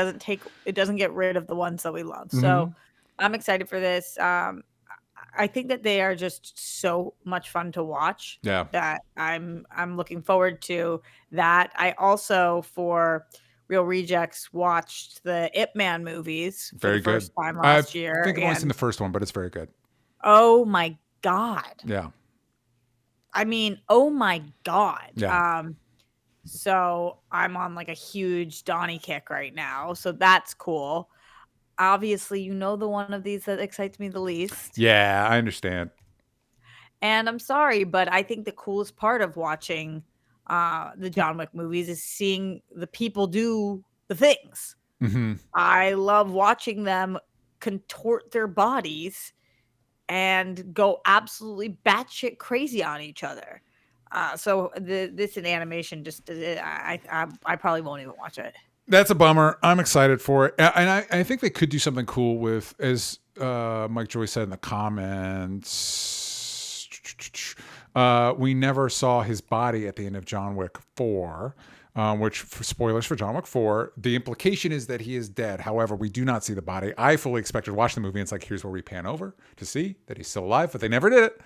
doesn't get rid of the ones that we love. So I'm excited for this. I think that they are just so much fun to watch. Yeah. That I'm looking forward to that. I also, for Real Rejects, watched the Ip Man movies for the first time last year. I think I've only seen the first one, but it's very good. Oh my God. Yeah. I mean, oh my God. Yeah. So I'm on like a huge Donnie kick right now. So that's cool. Obviously, the one of these that excites me the least. Yeah, I understand. And I'm sorry, but I think the coolest part of watching the John Wick movies is seeing the people do the things. Mm-hmm. I love watching them contort their bodies and go absolutely batshit crazy on each other. So this in animation, just I probably won't even watch it. That's a bummer. I'm excited for it, and I think they could do something cool with, as Mike Joy said in the comments. We never saw his body at the end of John Wick 4, which, for spoilers for John Wick 4, the implication is that he is dead. However, we do not see the body. I fully expected to watch the movie, and it's like, here's where we pan over to see that he's still alive, but they never did it.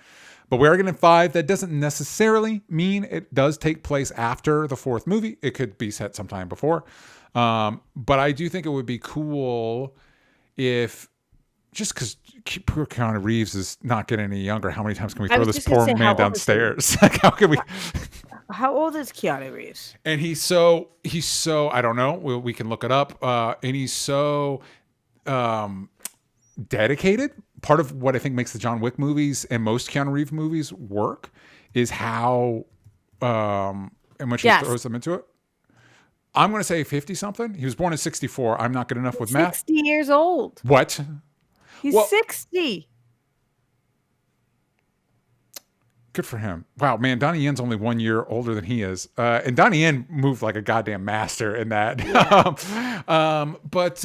But we are getting 5. That doesn't necessarily mean it does take place after the 4th movie. It could be set sometime before. But I do think it would be cool if, just because poor Keanu Reeves is not getting any younger, how many times can we throw this poor man downstairs? Like, how can we? How old is Keanu Reeves? And he's so I don't know. We can look it up. And he's so dedicated. Part of what I think makes the John Wick movies and most Keanu Reeves movies work is how much he throws them into it. I'm going to say 50 something. He was born in 64. I'm not good enough with math. 60 years old. What? He's 60. Good for him. Wow, man, Donnie Yen's only 1 year older than he is. And Donnie Yen moved like a goddamn master in that. Yeah. But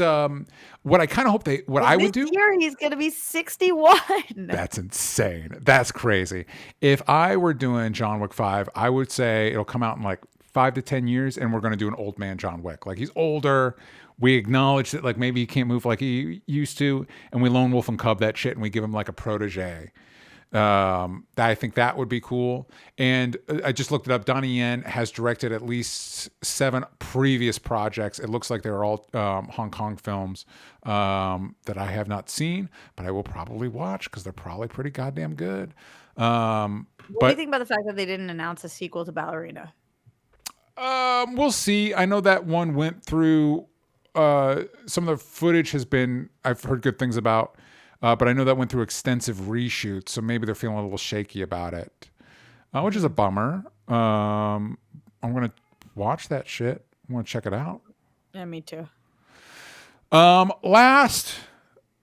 what I kind of hope I would do. This year he's going to be 61. That's insane. That's crazy. If I were doing John Wick 5, I would say it'll come out in like 5 to 10 years, and we're going to do an old man John Wick. Like, he's older. We acknowledge that, like, maybe he can't move like he used to, and we lone wolf and cub that shit, and we give him like a protege. I think that would be cool. And I just looked it up. Donnie Yen has directed at least 7 previous projects. It looks like they're all Hong Kong films that I have not seen, but I will probably watch because they're probably pretty goddamn good. What do you think about the fact that they didn't announce a sequel to Ballerina? We'll see. I know that one went through some of the footage I've heard good things about. But I know that went through extensive reshoots, so maybe they're feeling a little shaky about it, which is a bummer. I'm going to watch that shit. I want to check it out. Yeah, me too. Last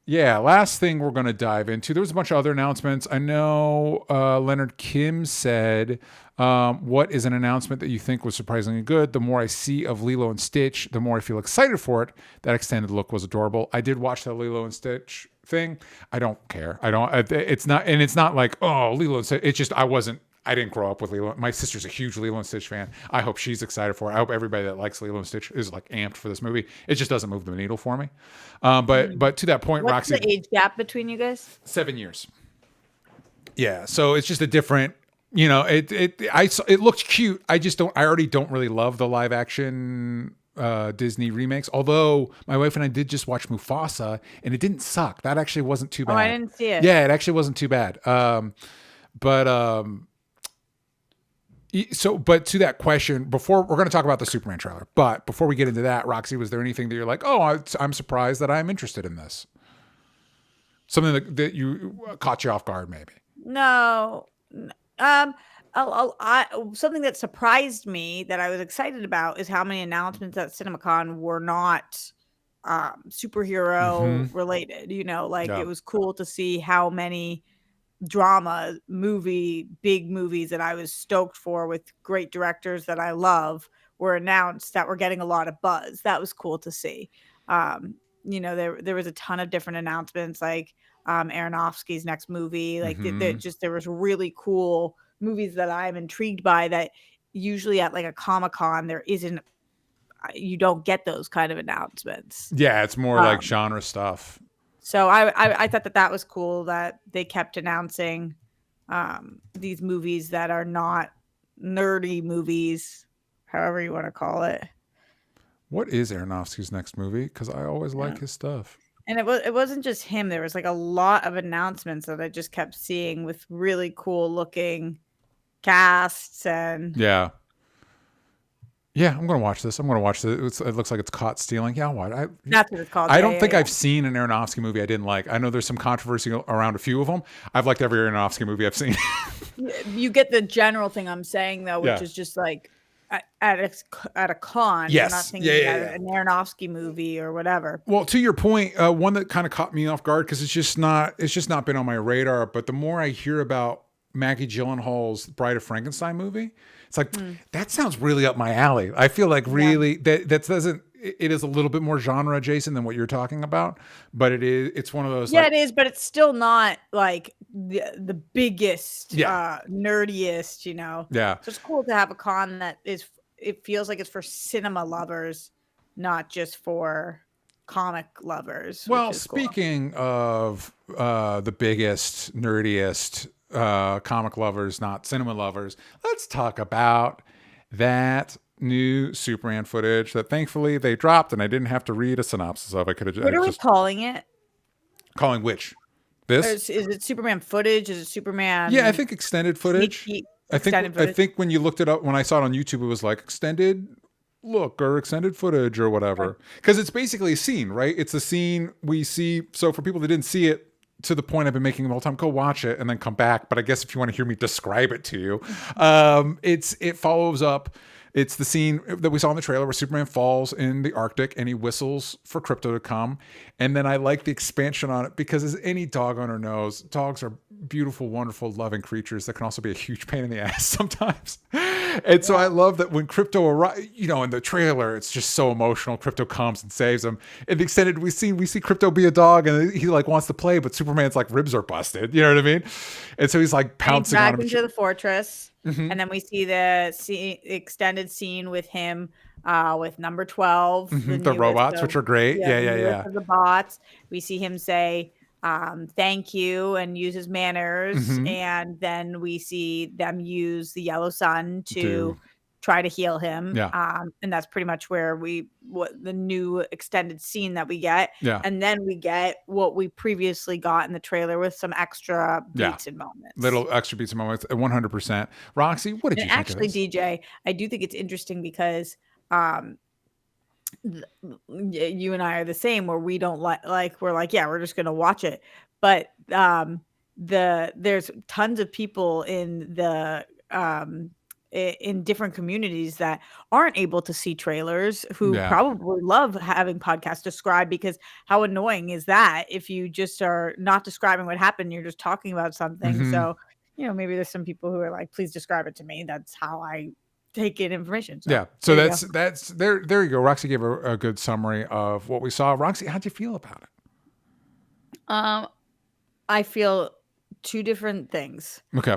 last thing we're going to dive into. There was a bunch of other announcements. I know Leonard Kim said, what is an announcement that you think was surprisingly good? The more I see of Lilo and Stitch, the more I feel excited for it. That extended look was adorable. I did watch the Lilo and Stitch thing. I don't care. I don't, it's not, and it's not like, oh, Lilo and Stitch. It's just, I didn't grow up with Lilo. My sister's a huge Lilo and Stitch fan. I hope she's excited for it. I hope everybody that likes Lilo and Stitch is like amped for this movie. It just doesn't move the needle for me. But to that point, What's Roxy, the age gap between you guys? 7 years. Yeah, so it's just a different. It looked cute. I already don't really love the live action Disney remakes. Although my wife and I did just watch Mufasa, and it didn't suck. That actually wasn't too bad. Oh, I didn't see it. Yeah, it actually wasn't too bad. But but to that question, before we're going to talk about the Superman trailer, but before we get into that, Roxy, was there anything that you're like, oh, I'm surprised that I'm interested in this? Something that you caught you off guard, maybe? No. Something that surprised me that I was excited about is how many announcements at CinemaCon were not superhero related. It was cool to see how many drama big movies that I was stoked for with great directors that I love were announced that were getting a lot of buzz. That was cool to see. There was a ton of different announcements, like Aronofsky's next movie. Like there was really cool movies that I'm intrigued by that usually at like a Comic-Con you don't get those kind of announcements. Yeah, it's more like genre stuff. So I thought that was cool that they kept announcing these movies that are not nerdy movies, however you want to call it. What is Aronofsky's next movie? Because I always like his stuff. And it wasn't just him. There was like a lot of announcements that I just kept seeing with really cool looking casts and Yeah, I'm going to watch this. I'm going to watch this. It looks like it's Caught Stealing. Yeah, what? That's what it's called. I don't think I've seen an Aronofsky movie I didn't like. I know there's some controversy around a few of them. I've liked every Aronofsky movie I've seen. You get the general thing I'm saying, though, which is just like at a con. Yes. You're not thinking about an Aronofsky movie or whatever. Well, to your point, one that kind of caught me off guard because it's just not been on my radar. But the more I hear about Maggie Gyllenhaal's Bride of Frankenstein movie, it's like that sounds really up my alley. I feel like really that doesn't. It is a little bit more genre adjacent than what you're talking about, but it's one of those. Yeah, it is, but it's still not like the biggest, nerdiest. Yeah. So it's cool to have a con that it feels like it's for cinema lovers, not just for comic lovers. Well, speaking of the biggest, nerdiest comic lovers, not cinema lovers, let's talk about that new Superman footage that thankfully they dropped and I didn't have to read a synopsis of. I could have just. What are we calling it? Calling which? This? Is it Superman footage? Is it Superman? Yeah, I think extended footage. I think when you looked it up, when I saw it on YouTube, it was like extended look or extended footage or whatever. Because it's basically a scene, right? It's a scene we see. So for people that didn't see it, to the point I've been making the whole time, go watch it and then come back. But I guess if you want to hear me describe it to you, it follows up. It's the scene that we saw in the trailer where Superman falls in the Arctic and he whistles for Krypto to come. And then I like the expansion on it because, as any dog owner knows, dogs are beautiful, wonderful, loving creatures that can also be a huge pain in the ass sometimes. And so I love that when Krypto arrives, in the trailer, it's just so emotional. Krypto comes and saves him. In the extended, we see Krypto be a dog and he like wants to play, but Superman's like ribs are busted. You know what I mean? And so he's like pouncing on him. Into the fortress. And then we see the extended scene with him with number 12. The robots, which are great. Yeah. The bots. We see him say, thank you, and use his manners. And then we see them use the yellow sun to try to heal him. And that's pretty much where the new extended scene that we get. And then we get what we previously got in the trailer with some extra beats and moments. Little extra beats and moments, 100%. Roxy, what did you think actually, of this? DJ, I do think it's interesting because you and I are the same, where we don't we're like, yeah, we're just going to watch it. But there's tons of people in the in different communities that aren't able to see trailers, who Yeah. probably love having podcasts described, because how annoying is that if you just are not describing what happened, you're just talking about something. Hmm. So, maybe there's some people who are like, please describe it to me. That's how I take in information. So Yeah. So there you go. that's there you go. Roxy gave a good summary of what we saw. Roxy, how'd you feel about it? Um, I feel two different things. Okay.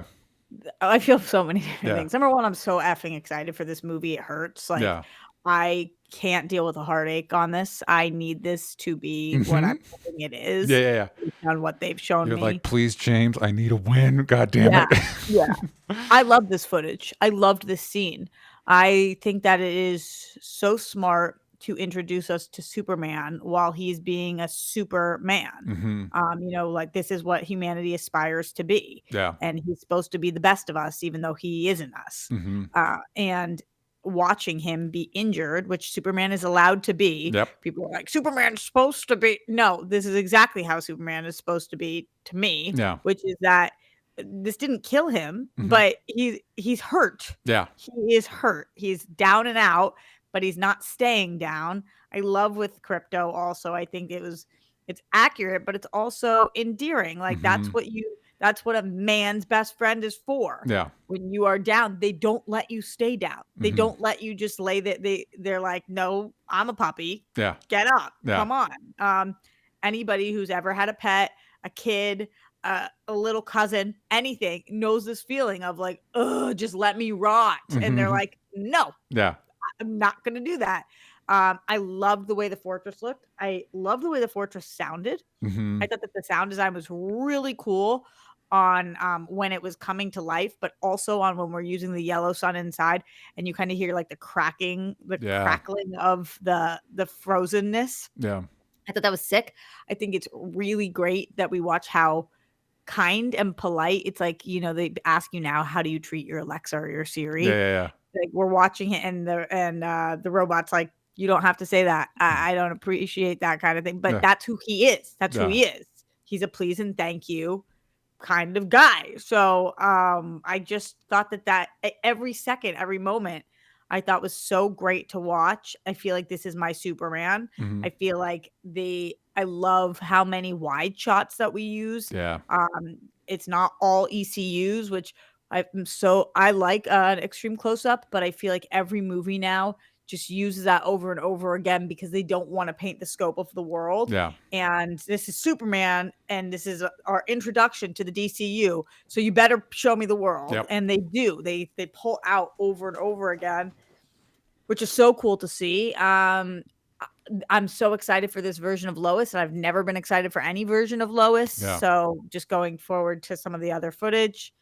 I feel so many different Yeah. things. Number one, I'm so effing excited for this movie. It hurts. Like, Yeah. I can't deal with a heartache on this. I need this to be what Hmm. I'm hoping it Yeah. is, Yeah. Yeah. based on what they've shown You're like, me. please, James, I need a win. God damn Yeah, it. yeah. I love this footage. I loved this scene. I think that it is so smart to introduce us to Superman while he's being a Superman. Hmm. Like, this is what humanity aspires to be. Yeah. And he's supposed to be the best of us, even though he isn't us. Hmm. And watching him be injured, which Superman is allowed to be. Yep. People are like, Superman's supposed to be. No, this is exactly how Superman is supposed to be to me, Yeah. which is that this didn't kill him, Hmm. but he's hurt. Yeah. He is hurt. He's down and out, but he's not staying down. I love with Crypto also. I think it's accurate, but it's also endearing. Like, Hmm. that's what a man's best friend is for. Yeah. When you are down, they don't let you stay down. They Hmm. don't let you just lay that they're like, "No, I'm a puppy. Yeah. Get up. Yeah. Come on." Anybody who's ever had a pet, a kid, a little cousin, anything, knows this feeling of like, "Ugh, just let me rot." And they're Hmm. like, "No, Yeah. I'm not going to do that." I loved the way the fortress looked. I love the way the fortress sounded. Hmm. I thought that the sound design was really cool on when it was coming to life, but also on when we're using the yellow sun inside, and you kind of hear like the cracking, the Yeah. crackling of the frozenness. Yeah. I thought that was sick. I think it's really great that we watch how kind and polite. It's like, they ask you now, how do you treat your Alexa or your Yeah. Siri? Yeah. Like, we're watching it, and the robot's like, you don't have to say that. I don't appreciate that kind of thing. But Yeah. that's who he is. That's who Yeah. he is. He's a please and thank you kind of guy. So I just thought that every second, every moment, I thought was so great to watch. I feel like this is my Superman. Hmm. I feel like I love how many wide shots that we use. Yeah. It's not all ECUs, which I like an extreme close up, but I feel like every movie now just uses that over and over again because they don't want to paint the scope of the world. Yeah. And this is Superman, and this is our introduction to the DCU. So you better show me the world. Yep. And they do. They pull out over and over again, which is so cool to see. I'm so excited for this version of Lois, and I've never been excited for any version of Lois. Yeah. So just going forward to some of the other footage.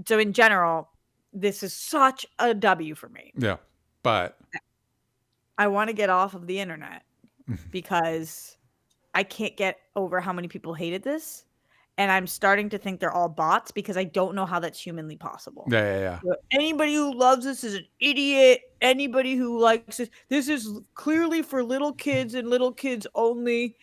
So in general, this is such a W for me. Yeah. But I want to get off of the internet because I can't get over how many people hated this. And I'm starting to think they're all bots because I don't know how that's humanly possible. yeah. So anybody who loves this is an idiot. Anybody who likes this is clearly for little kids and little kids only.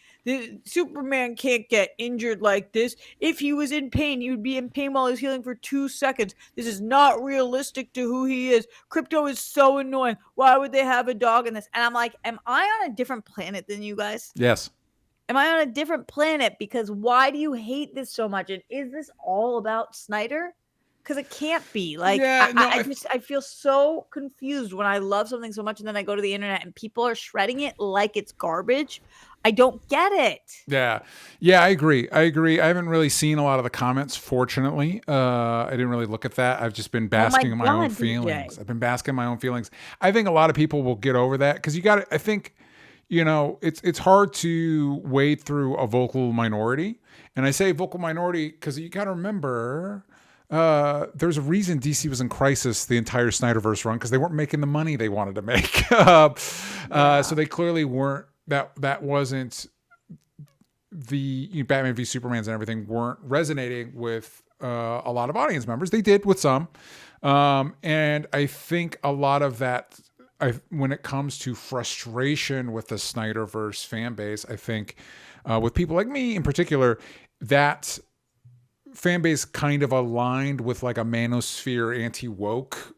Superman can't get injured like this. If he was in pain, he would be in pain while he's healing for 2 seconds. This is not realistic to who he is. Crypto is so annoying. Why would they have a dog in this? And I'm like, am I on a different planet than you guys? Yes. Am I on a different planet? Because why do you hate this so much? And is this all about Snyder? Because it can't be. Like, Yeah, no, I feel so confused when I love something so much and then I go to the internet and people are shredding it like it's garbage. I don't get it. Yeah. I agree. I haven't really seen a lot of the comments, fortunately. I didn't really look at that. I've just been basking in my own feelings. I've been basking in my own feelings. I think a lot of people will get over that because I think, it's hard to wade through a vocal minority. And I say vocal minority because you got to remember there's a reason DC was in crisis the entire Snyderverse run because they weren't making the money they wanted to make. So they clearly weren't. That wasn't the Batman v Supermans and everything weren't resonating with a lot of audience members. They did with some, and I think a lot of that. When it comes to frustration with the Snyderverse fan base, I think with people like me in particular, that fan base kind of aligned with like a manosphere anti-woke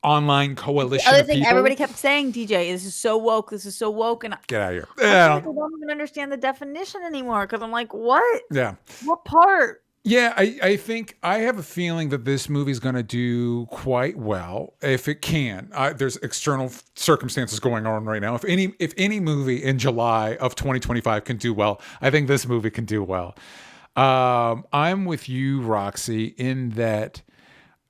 online The coalition other of thing people. everybody kept saying, DJ, this is so woke. This is so woke. And Get out of here. I feel like I don't even understand the definition anymore because I'm like, what? Yeah. What part? Yeah, I think I have a feeling that this movie's going to do quite well if it can. There's external circumstances going on right now. If any movie in July of 2025 can do well, I think this movie can do well. I'm with you, Roxy, in that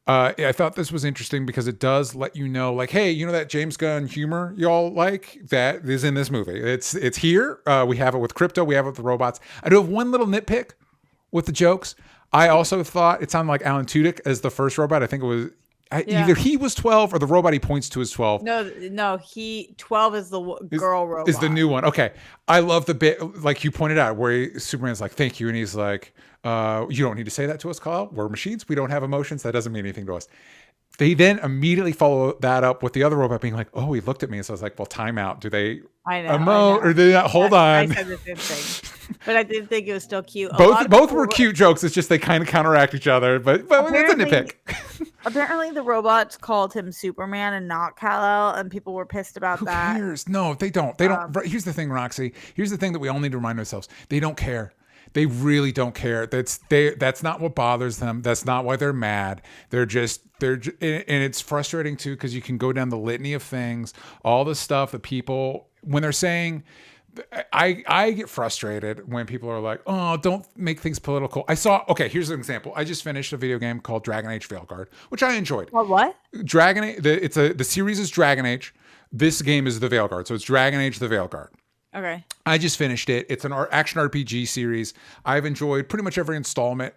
I thought this was interesting because it does let you know, like, hey, you know that James Gunn humor y'all like? That is in this movie. It's here. We have it with crypto. We have it with the robots. I do have one little nitpick with the jokes. I also thought it sounded like Alan Tudyk as the first robot. I think it was either he was 12 or the robot he points to is 12. No, 12 is the girl robot. Is the new one. Okay. I love the bit, like you pointed out, where Superman's like, thank you. And he's like, you don't need to say that to us, Kyle. We're machines. We don't have emotions. That doesn't mean anything to us. They then immediately follow that up with the other robot being like, oh, he looked at me. And so I was like, well, time out. Do they emote or do they not? Hold on. I said the same thing. But I did think it was still cute. Both were cute jokes. It's just they kind of counteract each other. But it's a nitpick. Apparently the robots called him Superman and not Kal-El, and people were pissed about that. Who cares? No, they don't. They don't. Here's the thing, Roxy. Here's the thing that we all need to remind ourselves. They don't care. They really don't care. That's not what bothers them. That's not why they're mad. And it's frustrating too, because you can go down the litany of things, all the stuff that people, when they're saying, I get frustrated when people are like, oh, don't make things political. Here's an example. I just finished a video game called Dragon Age Veilguard, which I enjoyed. What? Dragon Age, the series is Dragon Age. This game is the Veilguard. So it's Dragon Age the Veilguard. Okay. I just finished it. It's an action RPG series. I've enjoyed pretty much every installment.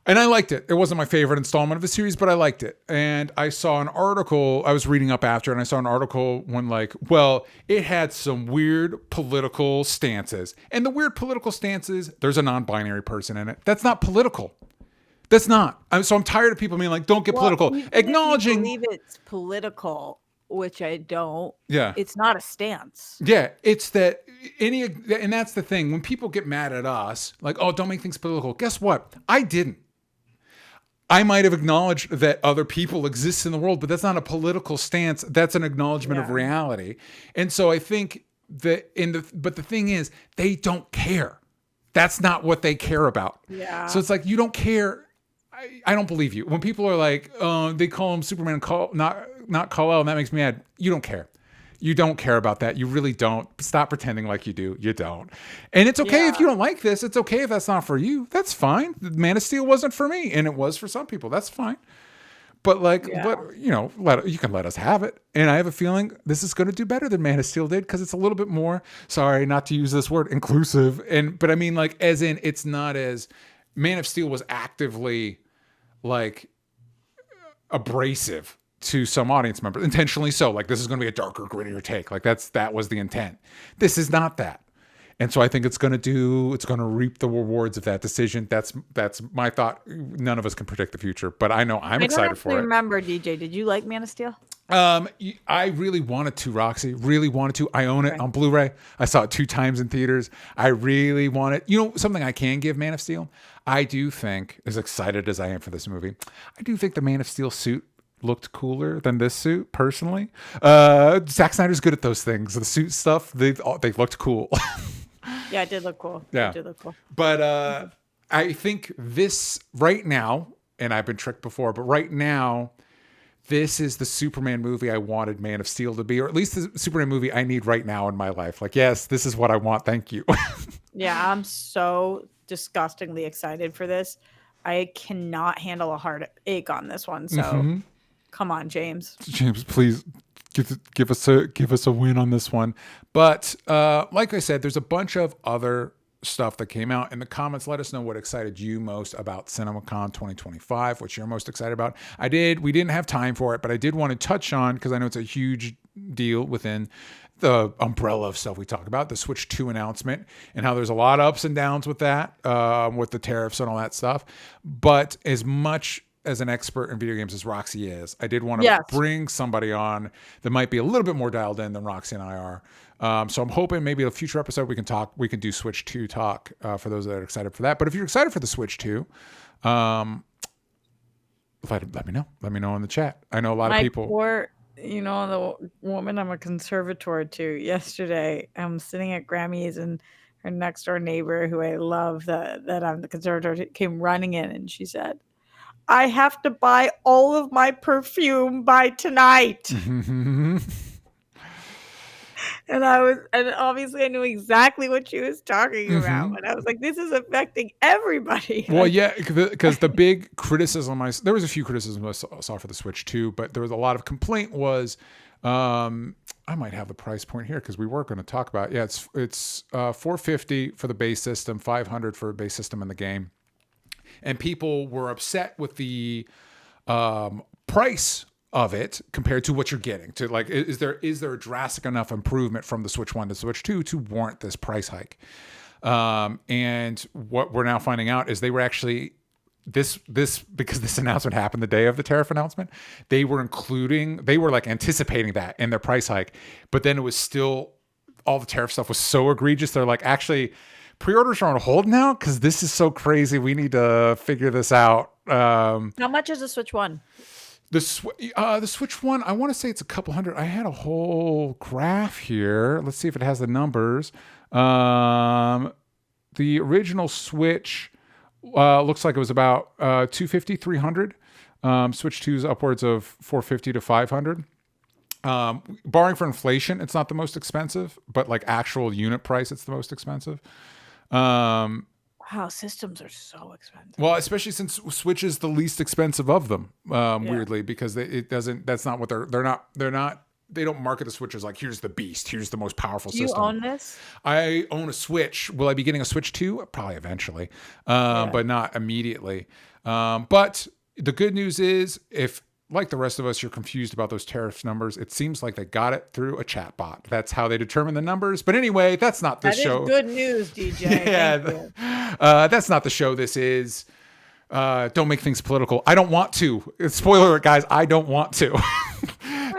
And I liked it. It wasn't my favorite installment of the series, but I liked it. And I saw an article, I was reading up after, and I saw an article when it had some weird political stances. And the weird political stances, there's a non-binary person in it. That's not political. That's not. So I'm tired of people being like, don't get political. Acknowledging. I believe it's political, which I don't. Yeah. It's not a stance. Yeah. It's that and that's the thing. When people get mad at us, like, oh, don't make things political. Guess what? I didn't. I might have acknowledged that other people exist in the world, but that's not a political stance. That's an acknowledgement of reality. And so I think that but the thing is, they don't care. That's not what they care about. Yeah. So it's like, you don't care. I don't believe you. When people are like, they call him Superman, not Kal-El, and that makes me mad. You don't care. You don't care about that. You really don't. Stop pretending like you do. You don't. And it's okay if you don't like this. It's okay if that's not for you. That's fine. Man of Steel wasn't for me, and it was for some people. That's fine. But you can let us have it. And I have a feeling this is going to do better than Man of Steel did, because it's a little bit more, sorry, not to use this word, inclusive. But I mean, like, as in, it's not as, Man of Steel was actively like abrasive to some audience members, intentionally so. Like, this is going to be a darker, grittier take. Like, that was the intent. This is not that. And so I think it's going to reap the rewards of that decision. That's my thought. None of us can predict the future, but I know I'm excited for it. Remember, DJ, did you like Man of Steel? I really wanted to, Roxy. Really wanted to. I own it on Blu-ray. I saw it 2 times in theaters. I really want it. You know, something I can give Man of Steel? I do think, as excited as I am for this movie, I do think the Man of Steel suit looked cooler than this suit, personally. Zack Snyder's good at those things. The suit stuff, they looked cool. Yeah, it did look cool. Yeah. It did look cool. But I think this right now, and I've been tricked before, but right now, this is the Superman movie I wanted Man of Steel to be, or at least the Superman movie I need right now in my life. Like, yes, this is what I want. Thank you. Yeah, I'm so disgustingly excited for this. I cannot handle a heartache on this one. So come on, James. James, please give us a win on this one. But like I said, there's a bunch of other stuff that came out in the comments. Let us know what excited you most about CinemaCon 2025, what you're most excited about. We didn't have time for it, but I did want to touch on, because I know it's a huge deal within the umbrella of stuff we talk about, the Switch 2 announcement, and how there's a lot of ups and downs with that, with the tariffs and all that stuff. But as much as an expert in video games as Roxy is, I did want to bring somebody on that might be a little bit more dialed in than Roxy and I are. So I'm hoping maybe a future episode we can do Switch 2 talk for those that are excited for that. But if you're excited for the Switch 2, let me know. Let me know in the chat. I know a lot of My people. poor, the woman I'm a conservator to yesterday, I'm sitting at Grammy's and her next door neighbor, who I love that I'm the conservator, came running in and she said, I have to buy all of my perfume by tonight. And obviously I knew exactly what she was talking about. And I was like, this is affecting everybody. Well, Like, yeah, because the big criticism there was a few criticisms I saw for the Switch 2, but there was a lot of complaint was, I might have the price point here because we were going to talk about it. Yeah, it's $450 for the base system, $500 for a base system in the game. And people were upset with the price of it compared to what you're getting. To like, is there a drastic enough improvement from the Switch 1 to Switch 2 to warrant this price hike? And what we're now finding out is they were actually this because this announcement happened the day of the tariff announcement. They were like anticipating that in their price hike, but then it was still all the tariff stuff was so egregious. They're like, actually, pre-orders are on hold now because this is so crazy. We need to figure this out. how much is the Switch 1? The Switch 1, I want to say it's a couple hundred. I had a whole graph here. Let's see if it has the numbers. The original Switch looks like it was about $250, $300. Switch 2 is upwards of $450 to $500. Barring for inflation, it's not the most expensive, but like actual unit price, it's the most expensive. Wow, systems are so expensive. Well, especially since Switch is the least expensive of them, weirdly, because that's not what they don't market the Switch as like, here's the beast, here's the most powerful system. Do you own this? I own a Switch. Will I be getting a Switch 2? Probably eventually, but not immediately. But the good news is, if like the rest of us, you're confused about those tariff numbers, it seems like they got it through a chat bot. That's how they determine the numbers. But anyway, that's not the show. That is good news, DJ. Yeah, that's not the show this is. Don't make things political. I don't want to. Spoiler alert, guys. I don't want to.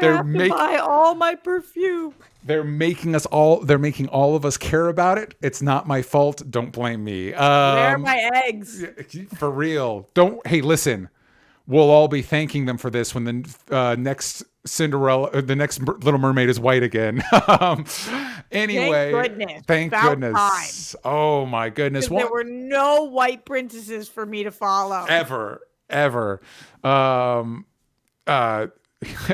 They're buy all my perfume. They're making all of us care about it. It's not my fault. Don't blame me. Where are my eggs? For real. Hey, listen. We'll all be thanking them for this when the next the next Little Mermaid is white again. Anyway, thank goodness. Time. Oh my goodness. There were no white princesses for me to follow. Ever.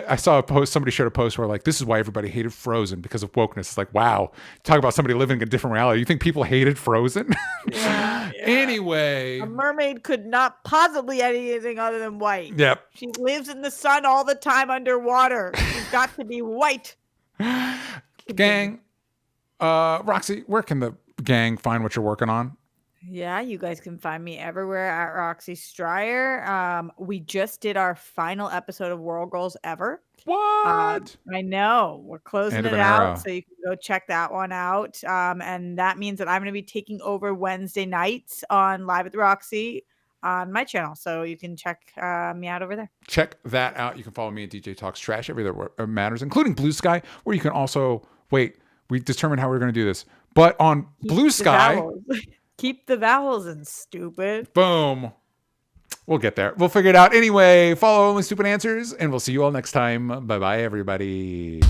I saw a post, somebody shared a post where like, this is why everybody hated Frozen, because of wokeness. It's like, wow, talk about somebody living in a different reality. You think people hated Frozen? Yeah. Anyway. A mermaid could not possibly be anything other than white. Yep. She lives in the sun all the time underwater. She's got to be white. Gang, Roxy, where can the gang find what you're working on? Yeah, you guys can find me everywhere at Roxy Stryer. We just did our final episode of World Girls Ever. What? I know. We're closing it out, so you can go check that one out. And that means that I'm going to be taking over Wednesday nights on Live at the Roxy on my channel. So you can check me out over there. Check that out. You can follow me at DJ Talks Trash everywhere where it matters, including Blue Sky, where you can also, we determined how we're going to do this. But on Blue Sky... Keep the vowels in, stupid. Boom. We'll get there. We'll figure it out. Anyway, follow Only Stupid Answers, and we'll see you all next time. Bye-bye, everybody.